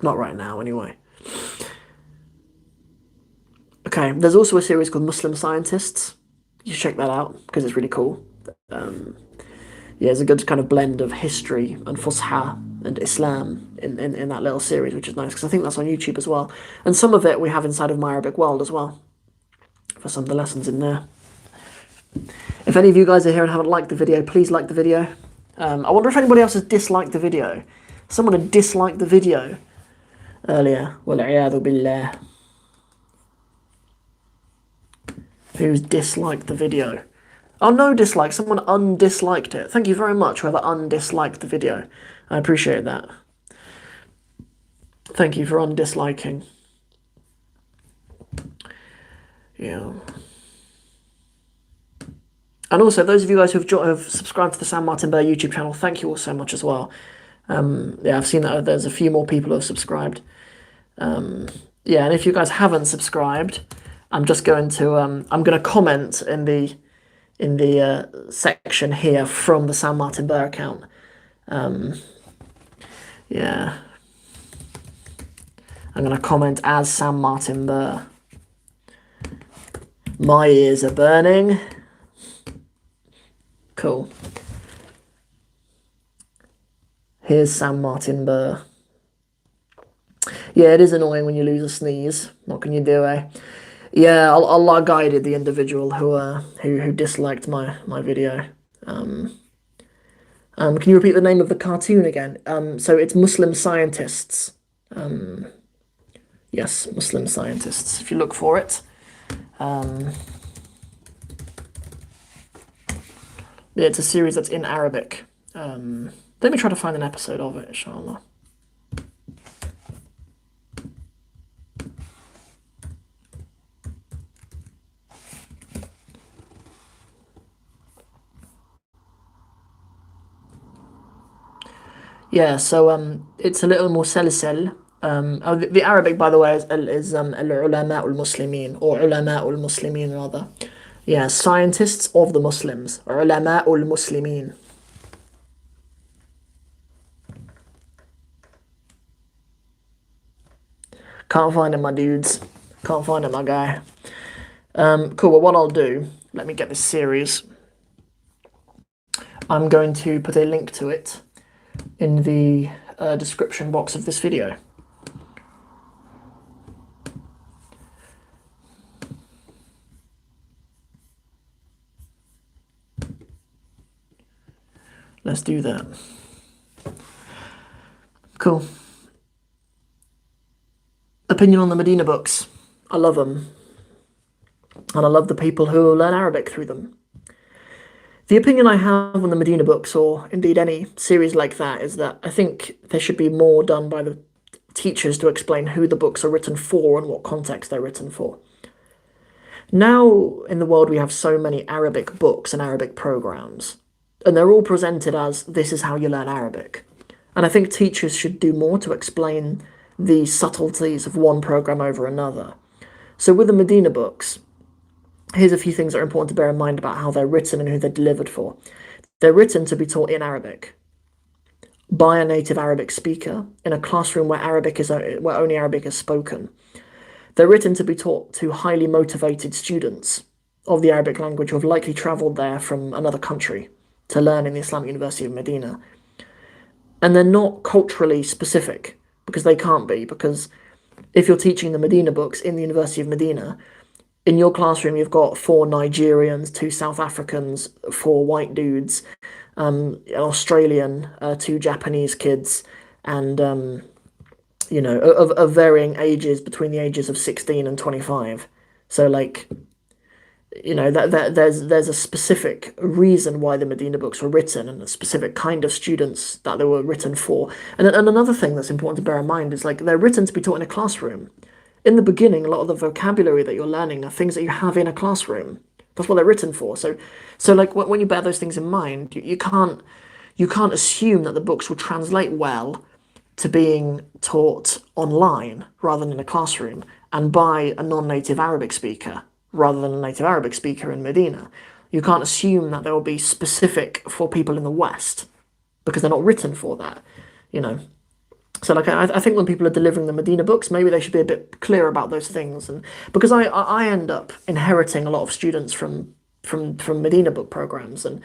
Not right now, anyway. Okay, there's also a series called Muslim Scientists. You should check that out because it's really cool. Yeah, it's a good kind of blend of history and Fusha and Islam in that little series, which is nice because I think that's on YouTube as well. And some of it we have inside of My Arabic World as well for some of the lessons in there. If any of you guys are here and haven't liked the video, please like the video. I wonder if anybody else has disliked the video. Someone had disliked the video earlier. Wal-'iyadhu billah. Who's disliked the video? Oh, no dislike. Someone undisliked it. Thank you very much, whoever undisliked the video. I appreciate that. Thank you for undisliking. Yeah. And also, those of you guys who have subscribed to the Sam Martin Burr YouTube channel, thank you all so much as well. Yeah, I've seen that there's a few more people who have subscribed. Yeah, and if you guys haven't subscribed, I'm just going to I'm going to comment in the section here from the Sam Martin Burr account. Yeah, I'm going to comment as Sam Martin Burr. My ears are burning. Cool. Here's Sam Martin Burr. Yeah, it is annoying when you lose a sneeze. What can you do, eh? Yeah, Allah guided the individual who disliked my video. Can you repeat the name of the cartoon again? So it's Muslim Scientists. Yes, Muslim Scientists. If you look for it. Yeah, it's a series that's in Arabic. Let me try to find an episode of it, inshallah. Yeah, so it's a little more salsal. The Arabic, by the way, is al-ulama al-muslimin, or ulama al-muslimin rather. Yeah, scientists of the Muslims, or ulama al-muslimin. Can't find it, my dudes. Can't find it, my guy. Cool, well, what I'll do, let me get this series. I'm going to put a link to it in the description box of this video. Let's do that. Cool. Opinion on the Medina books. I love them. And I love the people who learn Arabic through them. The opinion I have on the Medina books, or indeed any series like that, is that I think there should be more done by the teachers to explain who the books are written for and what context they're written for. Now, in the world, we have so many Arabic books and Arabic programs, and they're all presented as, this is how you learn Arabic. And I think teachers should do more to explain the subtleties of one program over another. So with the Medina books, here's a few things that are important to bear in mind about how they're written and who they're delivered for. They're written to be taught in Arabic by a native Arabic speaker in a classroom where only Arabic is spoken. They're written to be taught to highly motivated students of the Arabic language who have likely travelled there from another country to learn in the Islamic University of Medina. And they're not culturally specific, because they can't be, because if you're teaching the Medina books in the University of Medina, in your classroom you've got 4 Nigerians, 2 South Africans, 4 white dudes, an Australian, 2 Japanese kids, and of varying ages between the ages of 16 and 25. So like, that there's a specific reason why the Medina books were written, and a specific kind of students that they were written for. And another thing that's important to bear in mind is, like, they're written to be taught in a classroom. In the beginning, a lot of the vocabulary that you're learning are things that you have in a classroom. That's what they're written for. So like, when you bear those things in mind, you can't assume that the books will translate well to being taught online rather than in a classroom, and by a non-native Arabic speaker rather than a native Arabic speaker in Medina. You can't assume that they will be specific for people in the West, because they're not written for that, you know. So like, I think when people are delivering the Medina books, maybe they should be a bit clear about those things. And because I end up inheriting a lot of students from Medina book programs, and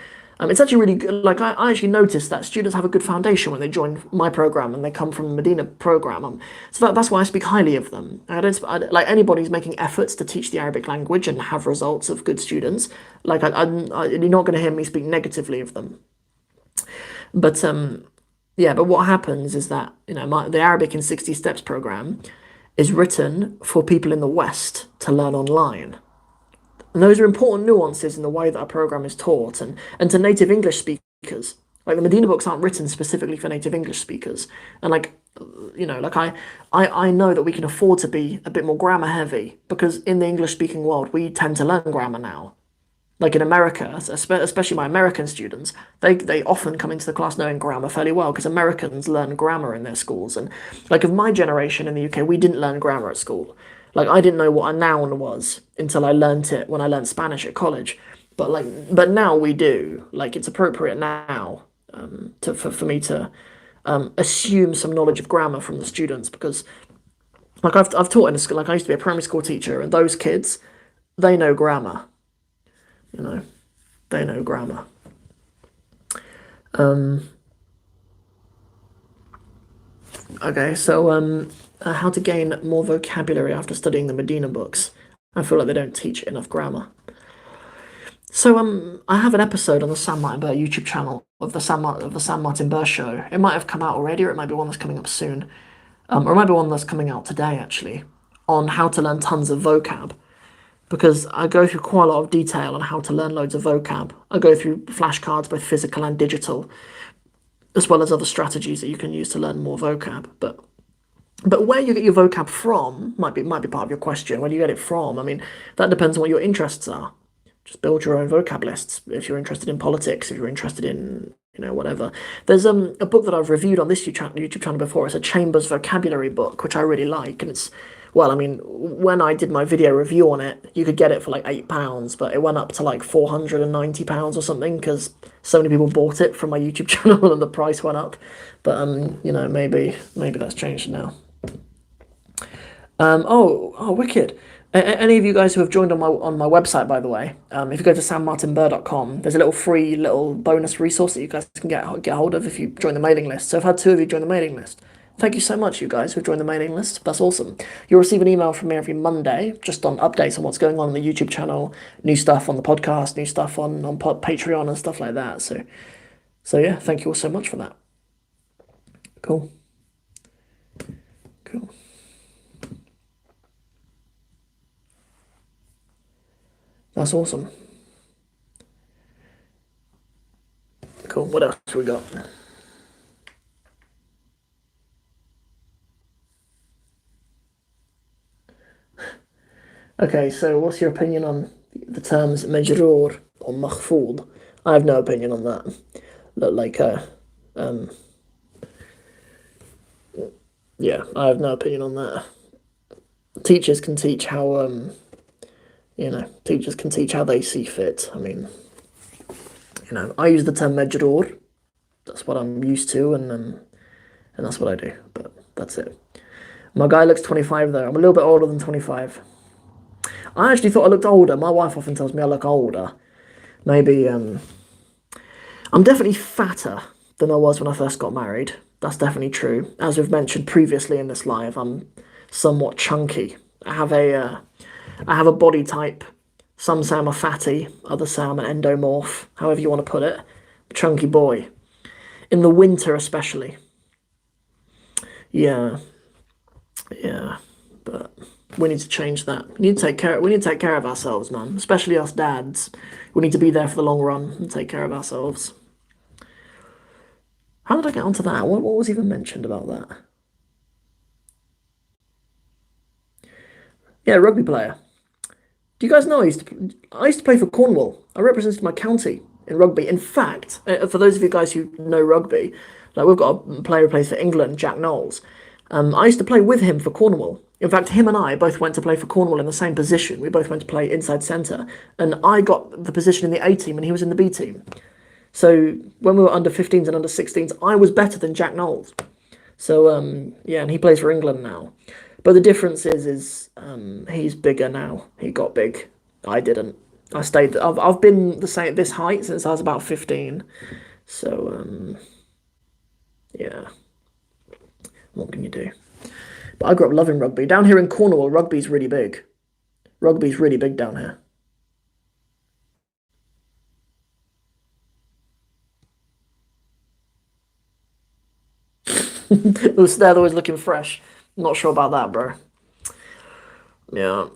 it's actually really good. Like, I actually noticed that students have a good foundation when they join my program and they come from the Medina program. So that's why I speak highly of them. Like, anybody who's making efforts to teach the Arabic language and have results of good students, like, you're not going to hear me speak negatively of them. But yeah, but what happens is that, the Arabic in 60 Steps program is written for people in the West to learn online. And those are important nuances in the way that our program is taught, and to native English speakers. Like, the Medina books aren't written specifically for native English speakers. And like, I know that we can afford to be a bit more grammar heavy, because in the English speaking world, we tend to learn grammar now. Like in America, especially my American students, they often come into the class knowing grammar fairly well, because Americans learn grammar in their schools. And like, of my generation in the UK, we didn't learn grammar at school. Like, I didn't know what a noun was until I learnt it when I learned Spanish at college. But now we do. Like, it's appropriate now for me to assume some knowledge of grammar from the students, because like, I've taught in a school. Like, I used to be a primary school teacher, and those kids, they know grammar. They know grammar. Okay, so how to gain more vocabulary after studying the Medina books. I feel like they don't teach enough grammar. So I have an episode on the Sam Martin Burr YouTube channel of the Sam Martin Burr show. It might have come out already, or it might be one that's coming up soon, or it might be one that's coming out today actually, on how to learn tons of vocab. Because I go through quite a lot of detail on how to learn loads of vocab. I go through flashcards, both physical and digital, as well as other strategies that you can use to learn more vocab. But where you get your vocab from might be part of your question. Where do you get it from? I mean, that depends on what your interests are. Just build your own vocab lists. If you're interested in politics, if you're interested in, whatever. There's a book that I've reviewed on this YouTube channel before. It's a Chambers vocabulary book, which I really like, and it's, well, I mean, when I did my video review on it, you could get it for like £8, but it went up to like £490 or something, because so many people bought it from my YouTube channel and the price went up. But maybe that's changed now. Wicked. Any of you guys who have joined on my website, by the way, if you go to sammartinburr.com, there's a free bonus resource that you guys can get hold of if you join the mailing list. So I've had 2 of you join the mailing list. Thank you so much, you guys who've joined the mailing list. That's awesome. You'll receive an email from me every Monday, just on updates on what's going on the YouTube channel, new stuff on the podcast, new stuff on Patreon and stuff like that. So yeah, thank you all so much for that. Cool. That's awesome. Cool. What else we got? Okay, so what's your opinion on the terms majroor or makhfoud? I have no opinion on that. Yeah, I have no opinion on that. Teachers can teach how teachers can teach how they see fit. I mean, I use the term majroor. That's what I'm used to, and that's what I do. But that's it. My guy looks 25 though. I'm a little bit older than 25. I actually thought I looked older. My wife often tells me I look older. Maybe, I'm definitely fatter than I was when I first got married. That's definitely true. As we've mentioned previously in this live, I'm somewhat chunky. I have a body type. Some say I'm a fatty, others say I'm an endomorph, however you want to put it. Chunky boy. In the winter especially. Yeah. Yeah. But we need to change that. We need to take care of ourselves, man. Especially us dads. We need to be there for the long run and take care of ourselves. How did I get onto that? What was even mentioned about that? Yeah, rugby player. Do you guys know I used to play for Cornwall. I represented my county in rugby. In fact, for those of you guys who know rugby, like we've got a player who plays for England, Jack Knowles. I used to play with him for Cornwall. In fact, him and I both went to play for Cornwall in the same position. We both went to play inside centre, and I got the position in the A team, and he was in the B team. So when we were under 15s and under 16s, I was better than Jack Knowles. So yeah, and he plays for England now. But the difference is he's bigger now. He got big. I didn't. I stayed. I've been the same this height since I was about 15. So yeah. What can you do? But I grew up loving rugby. Down here in Cornwall, rugby's really big. Rugby's really big down here. They're always looking fresh. Not sure about that, bro. Yeah.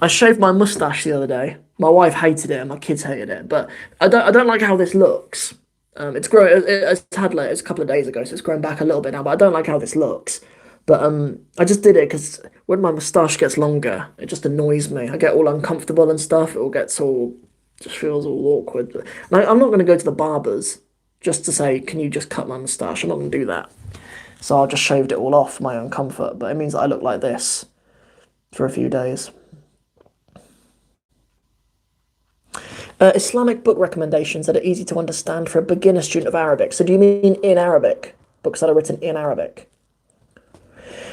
I shaved my mustache the other day. My wife hated it and my kids hated it, but I don't like how this looks. It's grown. It's had like it's a couple of days ago, so it's grown back a little bit now. But I don't like how this looks. But I just did it because when my moustache gets longer, it just annoys me. I get all uncomfortable and stuff. It all gets all just feels all awkward. I'm not going to go to the barbers just to say, can you just cut my moustache? I'm not going to do that. So I just shaved it all off for my own comfort. But it means that I look like this for a few days. Islamic book recommendations that are easy to understand for a beginner student of Arabic. So do you mean in Arabic? Books that are written in Arabic?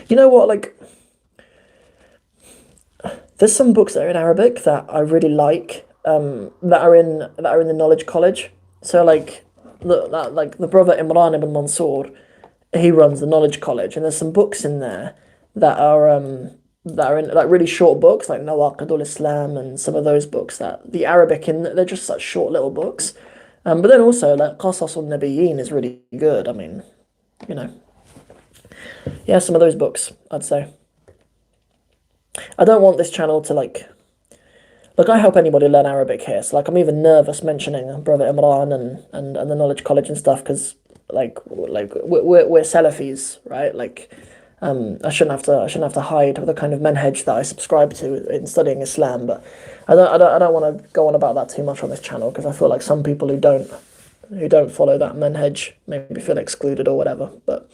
You know what, like, there's some books that are in Arabic that I really like, that are in the Knowledge College. So like the brother Imran ibn Mansour, he runs the Knowledge College, and there's some books in there that are in like really short books, like Nawaqidul Islam and some of those books that the Arabic in they're just such short little books. But then also like Qasasul Nabiyyin is really good. I mean, you know, yeah, some of those books I'd say. I don't want this channel to like. Look, I help anybody learn Arabic here. So like, I'm even nervous mentioning Brother Imran and the Knowledge College and stuff because we're Salafis, right? Like, I shouldn't have to hide the kind of manhaj that I subscribe to in studying Islam. But I don't want to go on about that too much on this channel because I feel like some people who don't follow that manhaj maybe feel excluded or whatever. But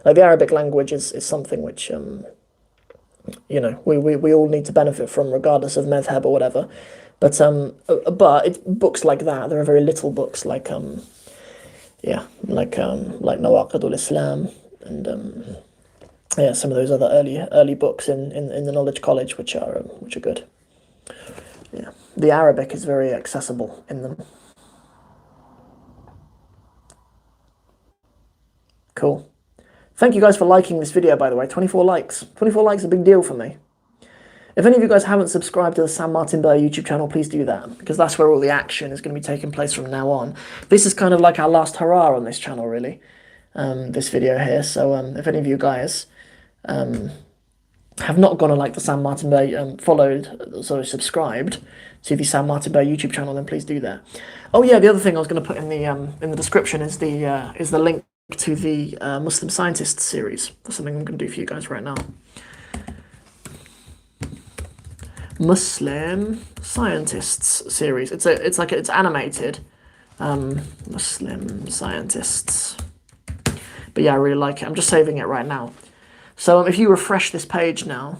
like the Arabic language is something which you know, we all need to benefit from, regardless of madhab or whatever. But it's books like that. There are very little books like like Nawaqidul Islam and yeah, some of those other early books in the Knowledge College, which are good. Yeah, the Arabic is very accessible in them. Cool. Thank you guys for liking this video, by the way. 24 likes. 24 likes is a big deal for me. If any of you guys haven't subscribed to the Sam Martin Burr YouTube channel, please do that, because that's where all the action is going to be taking place from now on. This is kind of like our last hurrah on this channel, really, this video here. So if any of you guys have not gone and like the Sam Martin Burr, subscribed to the Sam Martin Burr YouTube channel, then please do that. Oh yeah, the other thing I was going to put in the description is the link to the Muslim Scientists series. That's something I'm going to do for you guys right now. Muslim Scientists series. It's animated. Muslim Scientists. But yeah, I really like it. I'm just saving it right now. So if you refresh this page now,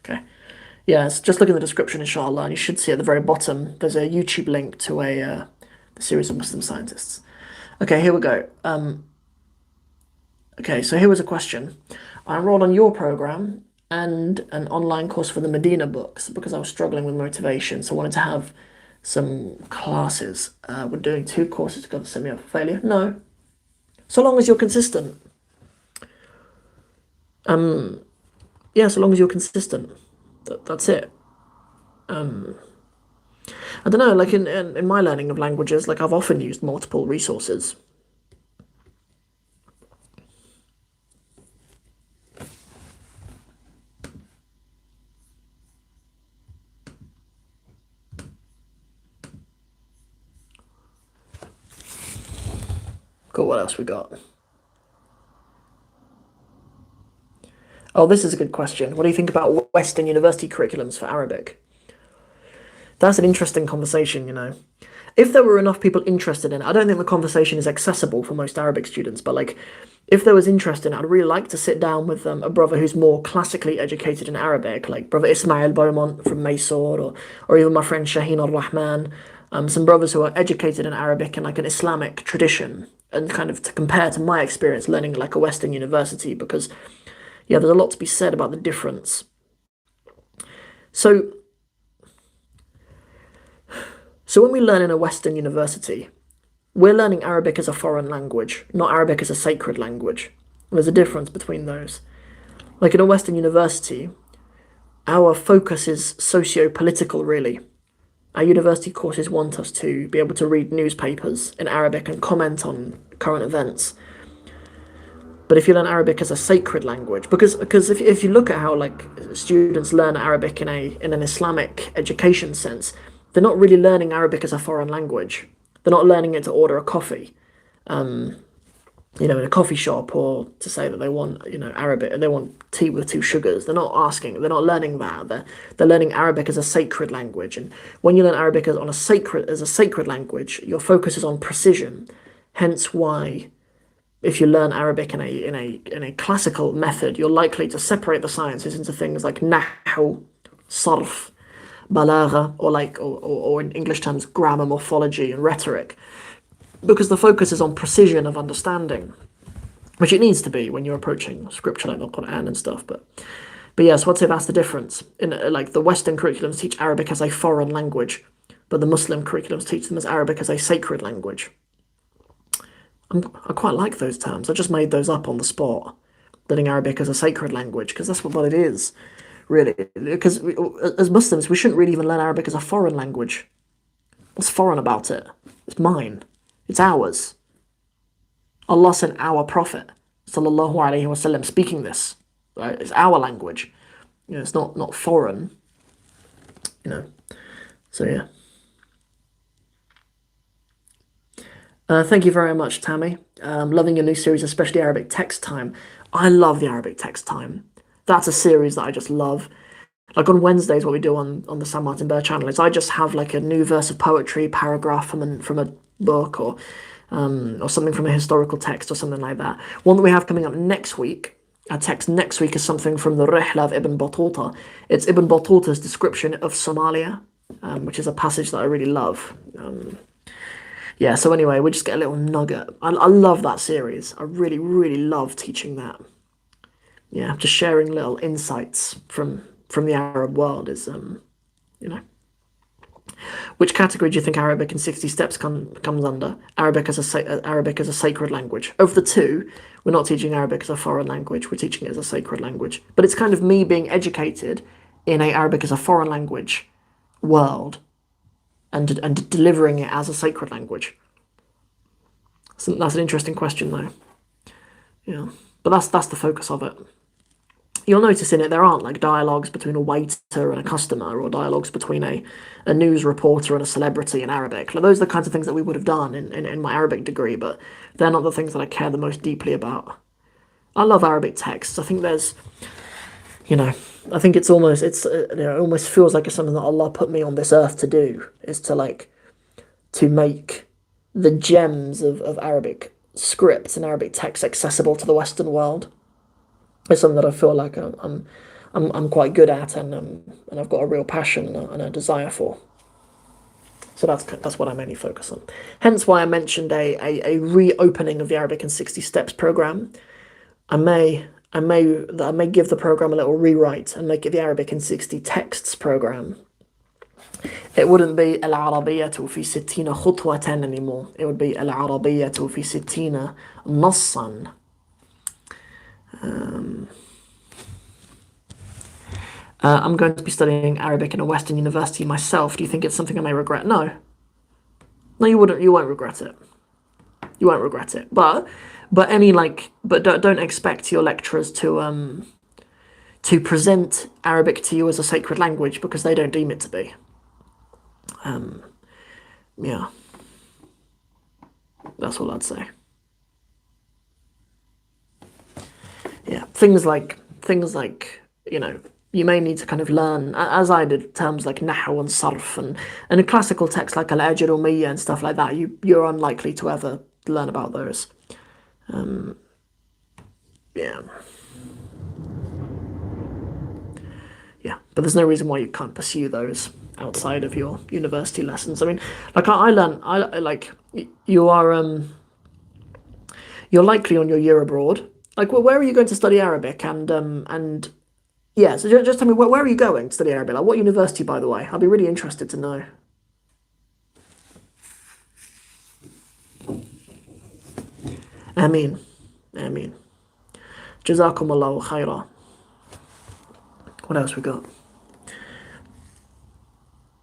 okay, Yes, just look in the description, inshallah, and you should see at the very bottom there's a YouTube link to the series of Muslim scientists. Okay, here we go. Okay, so here was a question. I enrolled on your program and an online course for the Medina books because I was struggling with motivation, so I wanted to have some classes. We're doing 2 courses together, set me up for failure. No, so long as you're consistent. Yeah, so long as you're consistent. That's it. I don't know, like in my learning of languages, like I've often used multiple resources. Cool, what else we got? Oh, this is a good question. What do you think about Western university curriculums for Arabic? That's an interesting conversation, you know. If there were enough people interested in it, I don't think the conversation is accessible for most Arabic students, but like, if there was interest in it, I'd really like to sit down with a brother who's more classically educated in Arabic, like brother Ismail Beaumont from Mysore, or even my friend Shaheen al-Rahman, some brothers who are educated in Arabic in like an Islamic tradition, and kind of to compare to my experience learning like a Western university, because yeah, there's a lot to be said about the difference. So when we learn in a Western university, we're learning Arabic as a foreign language, not Arabic as a sacred language. There's a difference between those. Like in a Western university, our focus is socio-political, really. Our university courses want us to be able to read newspapers in Arabic and comment on current events. But if you learn Arabic as a sacred language, because if you look at how like students learn Arabic in an Islamic education sense, they're not really learning Arabic as a foreign language. They're not learning it to order a coffee, you know, in a coffee shop, or to say that they want, you know, Arabic and they want tea with 2 sugars. They're not learning that. They're learning Arabic as a sacred language. And when you learn Arabic as a sacred language, your focus is on precision. Hence why, if you learn Arabic in a classical method, you're likely to separate the sciences into things like nahu, sarf, balagha, or in English terms, grammar, morphology, and rhetoric, because the focus is on precision of understanding, which it needs to be when you're approaching scripture like the Quran and stuff. But yes, I'd say that's the difference. In like the Western curriculums teach Arabic as a foreign language, but the Muslim curriculums teach them as Arabic as a sacred language. I quite like those terms. I just made those up on the spot. Learning Arabic as a sacred language, because that's what it is, really. Because as Muslims, we shouldn't really even learn Arabic as a foreign language. What's foreign about it? It's mine. It's ours. Allah sent our Prophet, sallallahu alaihi wasallam, speaking this. Right? It's our language. You know, it's not foreign. You know. So yeah. Thank you very much, Tammy. Loving your new series, especially Arabic Text Time. I love the Arabic Text Time. That's a series that I just love. Like on Wednesdays, what we do on the Sam Martin Bear channel is I just have like a new verse of poetry, paragraph from a book, or something from a historical text or something like that. One that we have coming up next week, our text next week, is something from the Rihla of Ibn Battuta. It's Ibn Battuta's description of Somalia, which is a passage that I really love. Yeah, so anyway, we just get a little nugget. I love that series. I really, really love teaching that. Yeah, just sharing little insights from the Arab world is, you know. Which category do you think Arabic in 60 Steps comes under? Arabic as a sacred language. Of the two, we're not teaching Arabic as a foreign language. We're teaching it as a sacred language. But it's kind of me being educated in a Arabic as a foreign language world, and delivering it as a sacred language. So that's an interesting question, though. Yeah, but that's the focus of it. You'll notice in it there aren't like dialogues between a waiter and a customer, or dialogues between a news reporter and a celebrity in Arabic. Like, those are the kinds of things that we would have done in my Arabic degree, but they're not the things that I care the most deeply about. I love Arabic texts. I think there's, you know, I think it almost feels like it's something that Allah put me on this earth to do, is to make the gems of Arabic scripts and Arabic text accessible to the Western world. It's something that I feel like I'm quite good at, and I've got a real passion and a desire for. So that's what I mainly focus on. Hence why I mentioned a reopening of the Arabic in 60 Steps program. I may give the program a little rewrite and make it the Arabic in 60 Texts program. It wouldn't be العربية في 60 خطوة anymore. It would be العربية في 60 نصا. I'm going to be studying Arabic in a Western university myself. Do you think it's something I may regret? No. No, you wouldn't. You won't regret it. You won't regret it. But don't expect your lecturers to present Arabic to you as a sacred language, because they don't deem it to be. Yeah. That's all I'd say. Yeah. Things like you may need to kind of learn, as I did, terms like nahu and sarf and a classical text like al-ajrumiyya and stuff like that. You're unlikely to ever learn about those. Yeah. Yeah, but there's no reason why you can't pursue those outside of your university lessons. I mean, like I like you are you're likely on your year abroad. Like, well, where are you going to study Arabic? And yeah, so just tell me, where are you going to study Arabic? Like, what university, by the way? I'll be really interested to know. Ameen. Ameen. Jazakum Allahu khaira. What else we got?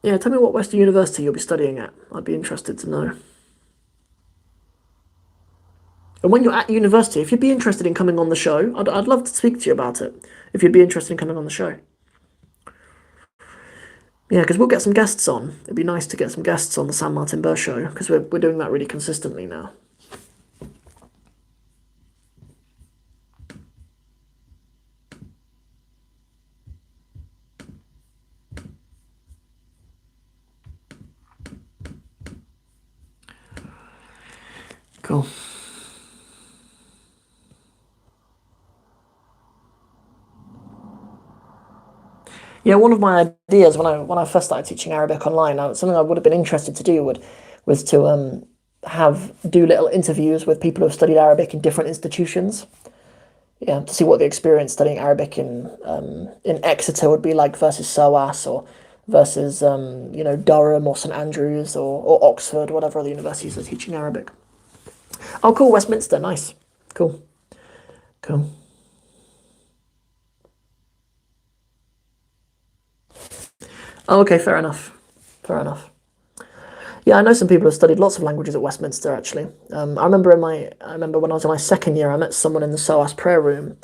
Yeah, tell me what Western university you'll be studying at. I'd be interested to know. And when you're at university, if you'd be interested in coming on the show, I'd love to speak to you about it. If you'd be interested in coming on the show. Yeah, because we'll get some guests on. It'd be nice to get some guests on the San Martin Burr show, because we're doing that really consistently now. Cool. Yeah, one of my ideas when I first started teaching Arabic online, something I would have been interested to do was to do little interviews with people who have studied Arabic in different institutions. Yeah, to see what the experience studying Arabic in Exeter would be like versus SOAS, or versus Durham or St Andrews or Oxford, whatever other universities are teaching Arabic. Oh, cool, Westminster, nice, cool, cool. Oh, okay, fair enough. Fair enough. Yeah, I know some people who have studied lots of languages at Westminster, actually. I remember when I was in my second year, I met someone in the SOAS prayer room,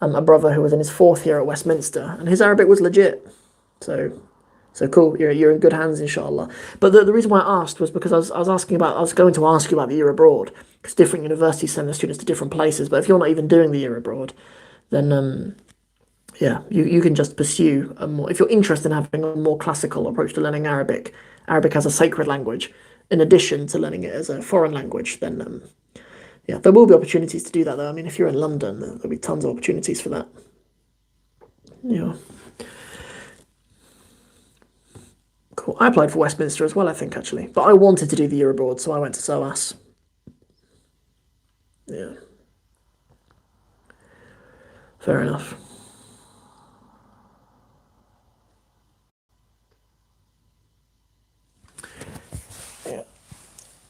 a brother who was in his fourth year at Westminster, and his Arabic was legit. So cool. You're in good hands, inshallah. But the reason why I asked was because I was going to ask you about the year abroad, because different universities send their students to different places. But if you're not even doing the year abroad, then yeah, you can just pursue a more, if you're interested in having a more classical approach to learning Arabic as a sacred language, in addition to learning it as a foreign language, then yeah, there will be opportunities to do that, though. I mean, if you're in London, there'll be tons of opportunities for that. Yeah. Cool. I applied for Westminster as well, I think, actually. But I wanted to do the year abroad, so I went to SOAS. Yeah. Fair enough.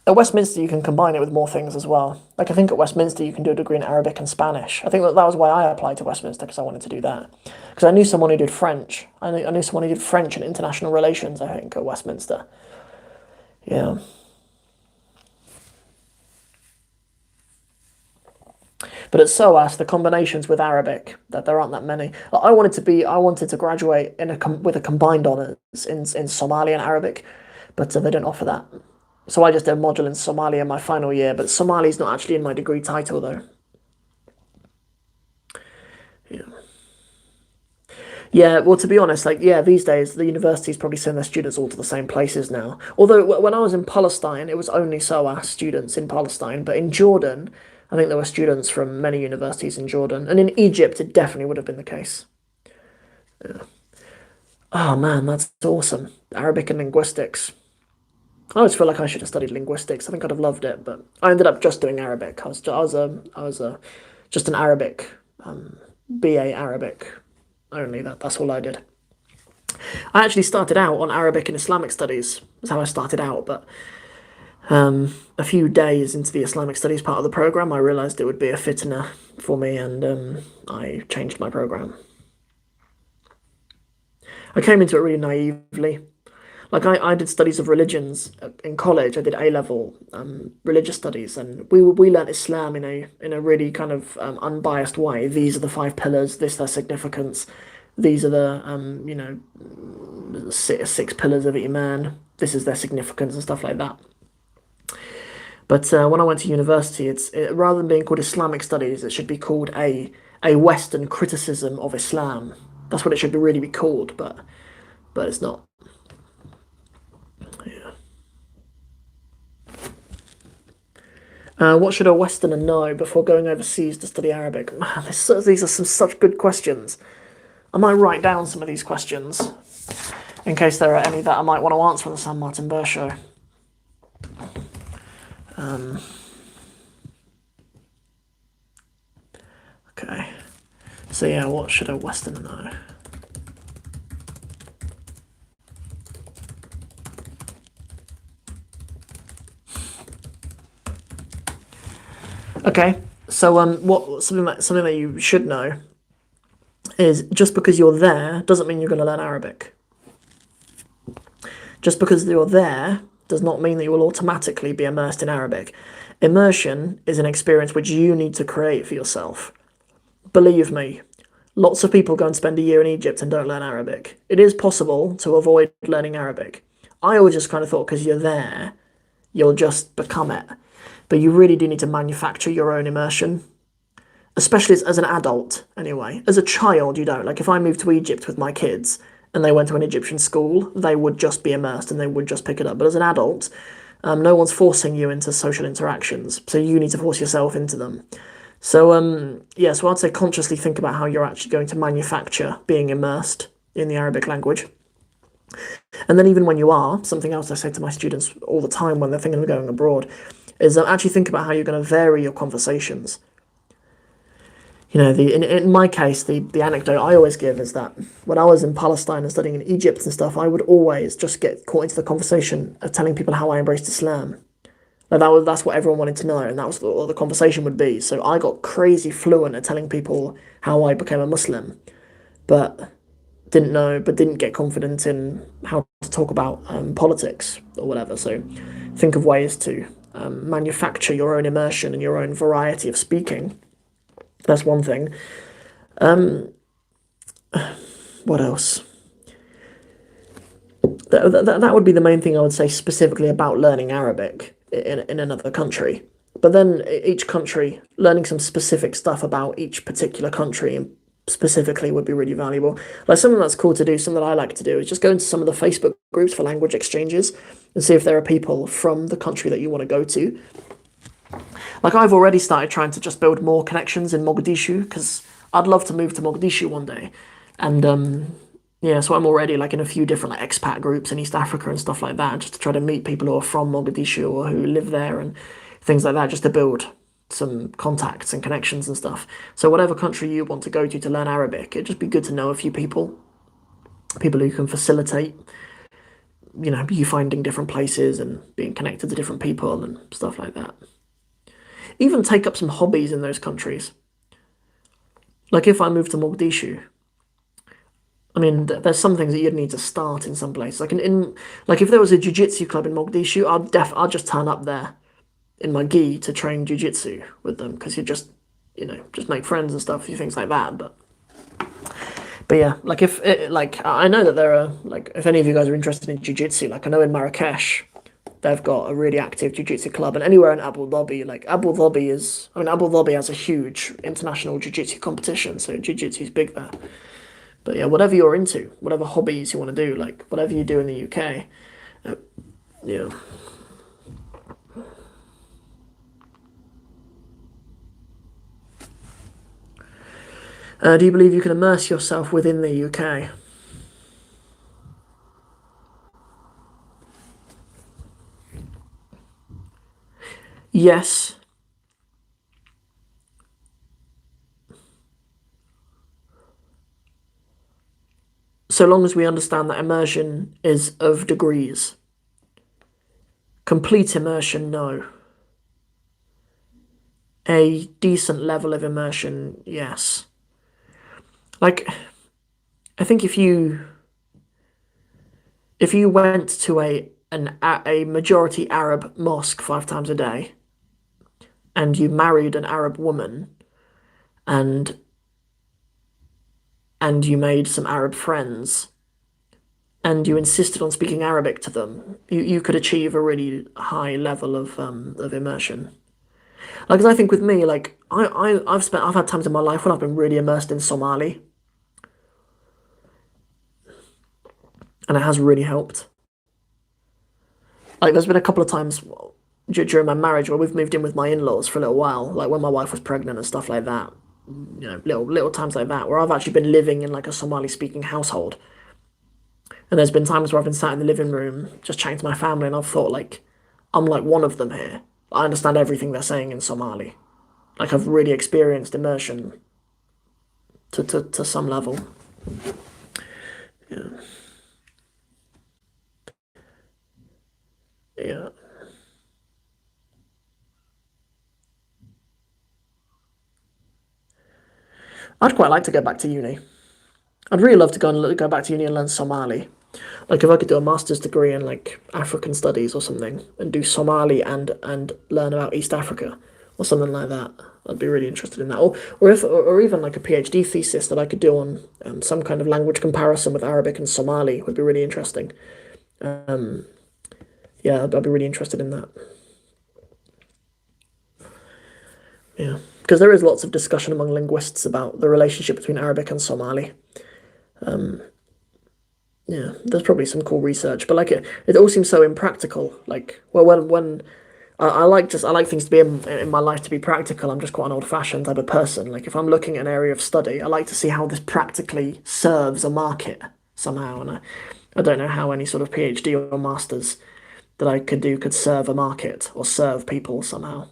At Westminster, you can combine it with more things as well. Like, I think at Westminster, you can do a degree in Arabic and Spanish. I think that was why I applied to Westminster, because I wanted to do that. Because I knew someone who did French. I knew someone who did French and international relations, I think, at Westminster. Yeah. But at SOAS, the combinations with Arabic, that there aren't that many. I wanted to graduate with a combined honours in Somali and Arabic, but they don't offer that. So I just did a module in Somali in my final year, but Somali's not actually in my degree title, though. Yeah. Yeah, well, to be honest, like, yeah, these days, the universities probably send their students all to the same places now. Although, when I was in Palestine, it was only SOAS students in Palestine, but in Jordan, I think there were students from many universities in Jordan. And in Egypt, it definitely would have been the case. Oh man, that's awesome. Arabic and linguistics. I always feel like I should have studied linguistics. I think I'd have loved it, but I ended up just doing Arabic. I was just an Arabic, BA Arabic only. That's all I did. I actually started out on Arabic and Islamic studies. That's how I started out, but a few days into the Islamic studies part of the program, I realised it would be a fitna for me, and I changed my program. I came into it really naively. Like I did studies of religions in college. I did A level religious studies, and we learnt Islam in a really kind of unbiased way. These are the five pillars. This their significance. These are the six pillars of Iman. This is their significance and stuff like that. But when I went to university, rather than being called Islamic studies, it should be called a Western criticism of Islam. That's what it should really be called, but it's not. What should a Westerner know before going overseas to study Arabic? Man, these are some such good questions. I might write down some of these questions in case there are any that I might want to answer on the San Martin Burr show. Okay. So yeah, what should a Westerner know? Okay, so something that you should know is just because you're there doesn't mean you're going to learn Arabic. Just because you're there does not mean that you will automatically be immersed in Arabic. Immersion is an experience which you need to create for yourself. Believe me, lots of people go and spend a year in Egypt and don't learn Arabic. It is possible to avoid learning Arabic. I always just kind of thought because you're there, you'll just become it. But you really do need to manufacture your own immersion, especially as an adult, anyway. As a child, you don't. Like, if I moved to Egypt with my kids and they went to an Egyptian school, they would just be immersed and they would just pick it up. But as an adult, no one's forcing you into social interactions, so you need to force yourself into them. So, yeah, so I'd say consciously think about how you're actually going to manufacture being immersed in the Arabic language. And then even when you are, something else I say to my students all the time when they're thinking of going abroad, is actually think about how you're going to vary your conversations. You know, in my case, the anecdote I always give is that when I was in Palestine and studying in Egypt and stuff, I would always just get caught into the conversation of telling people how I embraced Islam. Like that's what everyone wanted to know, and that was what the conversation would be. So I got crazy fluent at telling people how I became a Muslim, but didn't get confident in how to talk about politics or whatever. So think of ways to manufacture your own immersion and your own variety of speaking. That's one thing. What else? That would be the main thing I would say specifically about learning Arabic in another country. But then each country, learning some specific stuff about each particular country and specifically would be really valuable. Like something that's cool to do, something that I like to do is just go into some of the Facebook groups for language exchanges and see if there are people from the country that you want to go to. Like I've already started trying to just build more connections in Mogadishu because I'd love to move to Mogadishu one day. And yeah, so I'm already like in a few different like expat groups in East Africa and stuff like that, just to try to meet people who are from Mogadishu or who live there and things like that, just to build some contacts and connections and stuff. So whatever country you want to go to learn Arabic, it'd just be good to know a few people who can facilitate, you know, you finding different places and being connected to different people and stuff like that. Even take up some hobbies in those countries. Like if I moved to Mogadishu, I mean, there's some things that you'd need to start in some places. Like like if there was a jiu-jitsu club in Mogadishu, I'd just turn up there in my gi to train jiu-jitsu with them because you just, you know, just make friends and stuff, things like that. But yeah, like like I know that there are like if any of you guys are interested in jiu-jitsu, like I know in Marrakesh they've got a really active jiu-jitsu club, and anywhere in Abu Dhabi, like Abu Dhabi has a huge international jiu-jitsu competition, so jiu-jitsu is big there. But yeah, whatever you're into, whatever hobbies you want to do, like whatever you do in the UK, yeah. Do you believe you can immerse yourself within the UK? Yes. So long as we understand that immersion is of degrees. Complete immersion, no. A decent level of immersion, yes. Like, I think if you went to a majority Arab mosque 5 times a day, and you married an Arab woman, and you made some Arab friends, and you insisted on speaking Arabic to them, you could achieve a really high level of immersion. Like, 'cause I think with me, like I've had times in my life when I've been really immersed in Somali, and it has really helped. Like, there's been a couple of times during my marriage where we've moved in with my in-laws for a little while, like when my wife was pregnant and stuff like that. You know, little times like that where I've actually been living in like a Somali-speaking household. And there's been times where I've been sat in the living room just chatting to my family, and I've thought like, I'm like one of them here. I understand everything they're saying in Somali. Like, I've really experienced immersion to some level. Yeah. Yeah. I'd quite like to go back to uni. I'd really love to go back to uni and learn Somali. Like, if I could do a master's degree in like African studies or something, and do Somali and learn about East Africa or something like that, I'd be really interested in that. Or even like a PhD thesis that I could do on some kind of language comparison with Arabic and Somali would be really interesting. Um, yeah, I'd be really interested in that. Yeah, because there is lots of discussion among linguists about the relationship between Arabic and Somali. Um, yeah, there's probably some cool research, but like it all seems so impractical. Like, well, when I like things to be in my life to be practical. I'm just quite an old-fashioned type of person. Like, if I'm looking at an area of study, I like to see how this practically serves a market somehow. And I don't know how any sort of PhD or masters that I could do could serve a market or serve people somehow.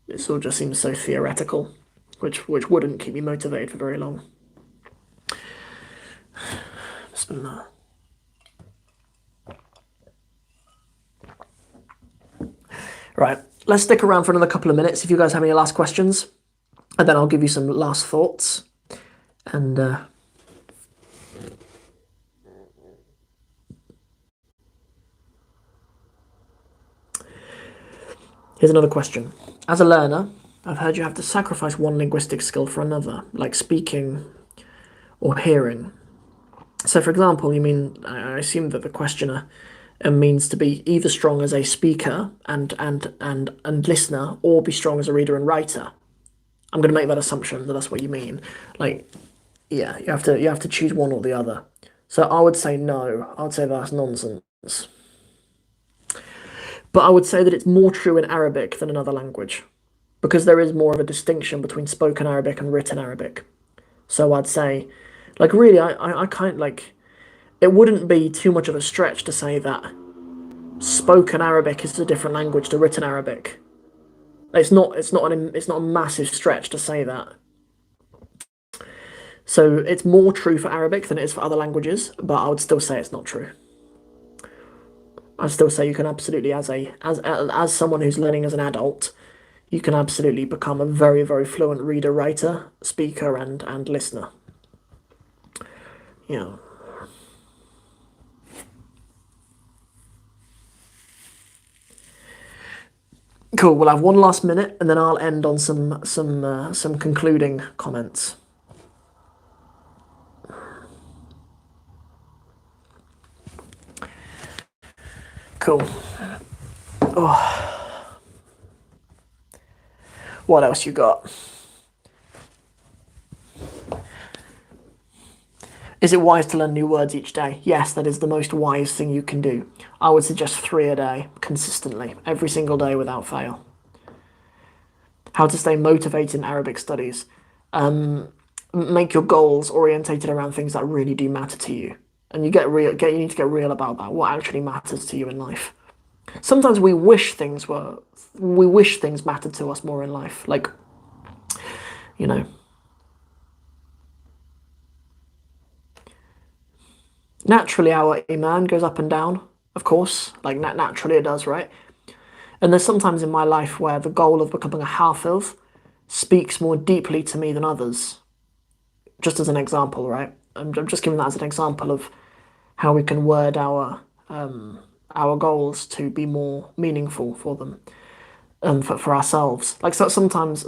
It all just seems so theoretical, which wouldn't keep me motivated for very long. Bismillah. Right, let's stick around for another couple of minutes if you guys have any last questions, and then I'll give you some last thoughts. And here's another question. As a learner, I've heard you have to sacrifice one linguistic skill for another, like speaking or hearing. So, for example, you mean I assume that the questioner means to be either strong as a speaker and listener, or be strong as a reader and writer. I'm going to make that assumption that that's what you mean. Like, yeah, you have to choose one or the other. So I would say no. I would say that's nonsense. But I would say that it's more true in Arabic than another language, because there is more of a distinction between spoken Arabic and written Arabic. So I'd say, like, really, I kind of like, it wouldn't be too much of a stretch to say that spoken Arabic is a different language to written Arabic. It's not a massive stretch to say that. So it's more true for Arabic than it is for other languages, but I would still say it's not true. I'd still say you can absolutely, as someone who's learning as an adult, you can absolutely become a very, very fluent reader, writer, speaker, and listener. Yeah. Cool. We'll have one last minute, and then I'll end on some concluding comments. Cool. Oh. What else you got? Is it wise to learn new words each day? Yes, that is the most wise thing you can do. I would suggest 3 a day, consistently, every single day without fail. How to stay motivated in Arabic studies. make your goals orientated around things that really do matter to you. And you need to get real about that, what actually matters to you in life. Sometimes we wish things mattered to us more in life. Like, you know, naturally our iman goes up and down, of course, like naturally it does, right? And there's sometimes in my life where the goal of becoming a hafiz speaks more deeply to me than others. Just as an example, right? I'm just giving that as an example of how we can word our goals to be more meaningful for them, for ourselves. Like sometimes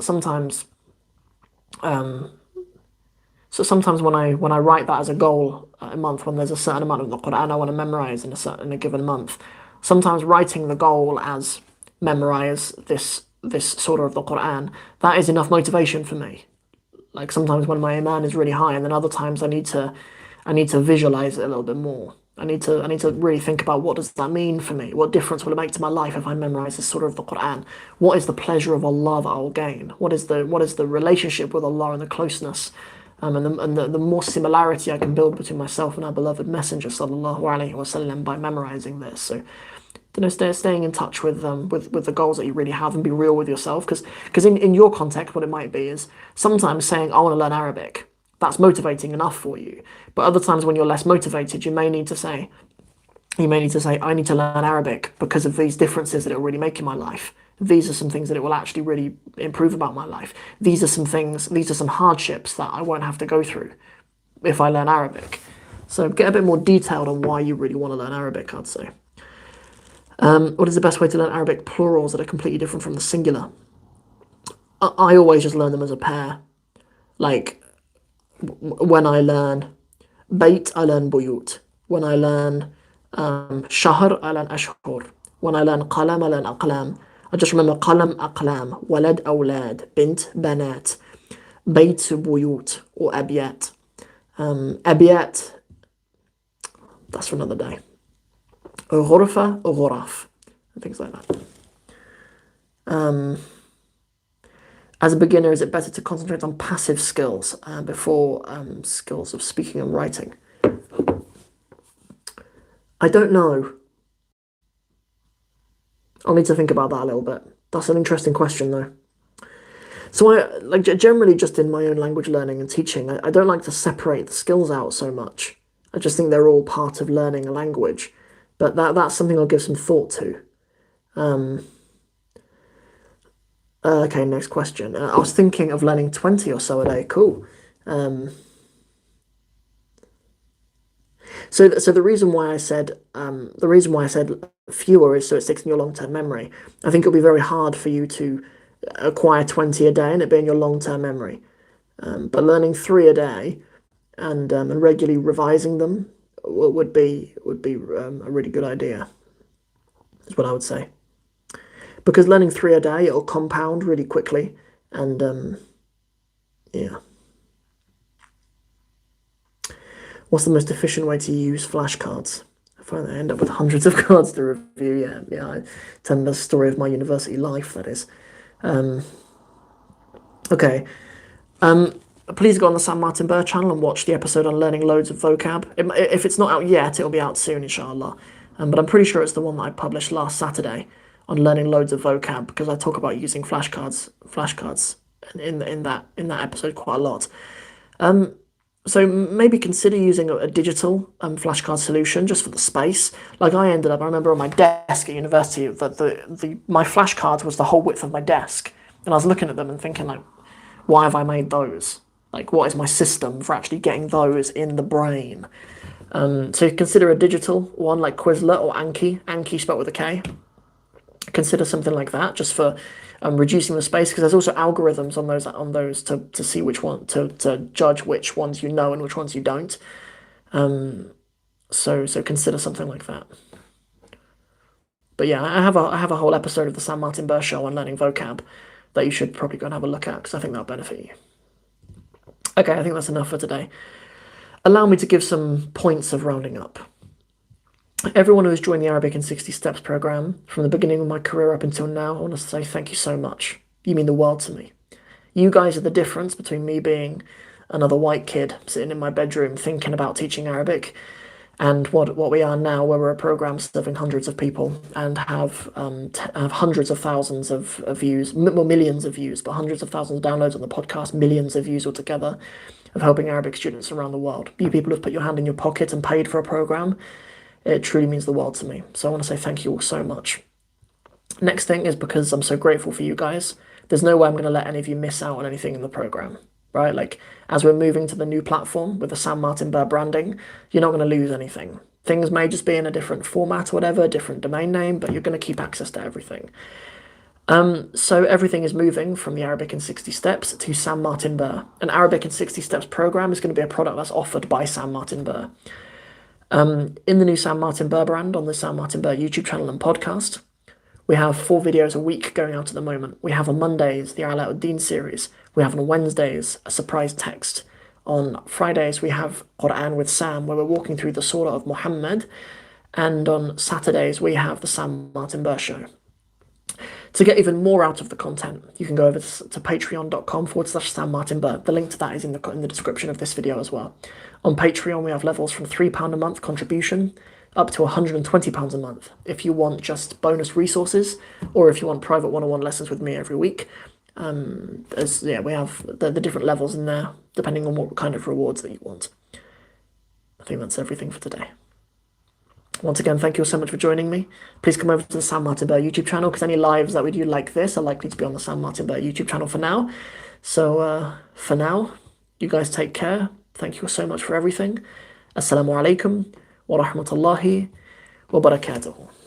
when I write that as a goal a month, when there's a certain amount of the Quran I want to memorize in a given month, sometimes writing the goal as memorize this surah of the Quran, that is enough motivation for me. Like sometimes when my iman is really high, and then other times I need to visualize it a little bit more. I need to really think about what does that mean for me? What difference will it make to my life if I memorize this surah of the Quran? What is the pleasure of Allah that I will gain? What is the relationship with Allah and the closeness, and the more similarity I can build between myself and our beloved Messenger sallallahu alaihi wasallam by memorizing this. So, staying in touch with the goals that you really have, and be real with yourself, because in your context, what it might be is sometimes saying I want to learn Arabic. That's motivating enough for you. But other times when you're less motivated, you may need to say, I need to learn Arabic because of these differences that it will really make in my life. These are some things that it will actually really improve about my life. These are some hardships that I won't have to go through if I learn Arabic. So get a bit more detailed on why you really want to learn Arabic, I'd say. What is the best way to learn Arabic plurals that are completely different from the singular? I always just learn them as a pair. Like, when I learn Bayt, I learn Buyut. When I learn Shahr, I learn Ashhur. When I learn Qalam, I learn Aqlam. I just remember Qalam, Aqlam, Walad, Awlad, Bint, Banat, Bayt, Buyut, or Abiyat. Abiyat, that's for another day. Ghurfa, Ghuraf, and things like that. As a beginner, is it better to concentrate on passive skills before skills of speaking and writing? I don't know. I'll need to think about that a little bit. That's an interesting question, though. So generally just in my own language learning and teaching, I don't like to separate the skills out so much. I just think they're all part of learning a language. But that's something I'll give some thought to. Okay, next question. I was thinking of learning 20 or so a day. Cool. So the reason why I said fewer is so it sticks in your long-term memory. I think it'll be very hard for you to acquire 20 a day and it be in your long-term memory. But learning 3 a day and regularly revising them would be a really good idea. Is what I would say. Because learning 3 a day, it'll compound really quickly, and yeah. What's the most efficient way to use flashcards? I find that I end up with hundreds of cards to review. Yeah. I tell the story of my university life. That is. Okay. Please go on the Sam Martin Burr channel and watch the episode on learning loads of vocab. If it's not out yet, it'll be out soon, inshallah. But I'm pretty sure it's the one that I published last Saturday on learning loads of vocab, because I talk about using flashcards in that episode quite a lot. So maybe consider using a digital flashcard solution just for the space. Like I remember on my desk at university that my flashcards was the whole width of my desk, and I was looking at them and thinking, like, why have I made those? Like, what is my system for actually getting those in the brain? So consider a digital one like Quizlet or Anki spelled with a K. Consider something like that just for reducing the space, because there's also algorithms on those to see which one to judge which ones you know and which ones you don't. So consider something like that. But yeah, I have a whole episode of the Sam Martin Burr Show on learning vocab that you should probably go and have a look at, because I think that'll benefit you. Okay, I think that's enough for today. Allow me to give some points of rounding up. Everyone who has joined the Arabic in 60 Steps program from the beginning of my career up until now, I want to say thank you so much. You mean the world to me. You guys are the difference between me being another white kid sitting in my bedroom thinking about teaching Arabic, and what we are now, where we're a program serving hundreds of people and have hundreds of thousands of views, well, millions of views, but hundreds of thousands of downloads on the podcast, millions of views altogether, of helping Arabic students around the world. You people have put your hand in your pocket and paid for a program. It truly means the world to me. So I want to say thank you all so much. Next thing is, because I'm so grateful for you guys, there's no way I'm going to let any of you miss out on anything in the program, right? Like, as we're moving to the new platform with the Sam Martin Burr branding, you're not going to lose anything. Things may just be in a different format or whatever, different domain name, but you're going to keep access to everything. So everything is moving from the Arabic in 60 Steps to Sam Martin Burr. An Arabic in 60 Steps program is going to be a product that's offered by Sam Martin Burr. In the new Sam Martin Burr brand on the Sam Martin Burr YouTube channel and podcast, we have 4 videos a week going out at the moment. We have on Mondays the Al-Dean series. We have on Wednesdays a surprise text. On Fridays we have Quran with Sam, where we're walking through the Surah of Muhammad. And on Saturdays we have the Sam Martin Burr Show. To get even more out of the content, you can go over to patreon.com/Sam Martin Burr. The link to that is in the description of this video as well. On Patreon, we have levels from £3 a month contribution up to £120 a month if you want just bonus resources, or if you want private one-on-one lessons with me every week. We have the different levels in there, depending on what kind of rewards that you want. I think that's everything for today. Once again, thank you so much for joining me. Please come over to the Sam Martin Burr YouTube channel, because any lives that we do like this are likely to be on the Sam Martin Burr YouTube channel for now. So for now, you guys take care. Thank you so much for everything. Assalamu alaikum wa rahmatullahi wa barakatuh.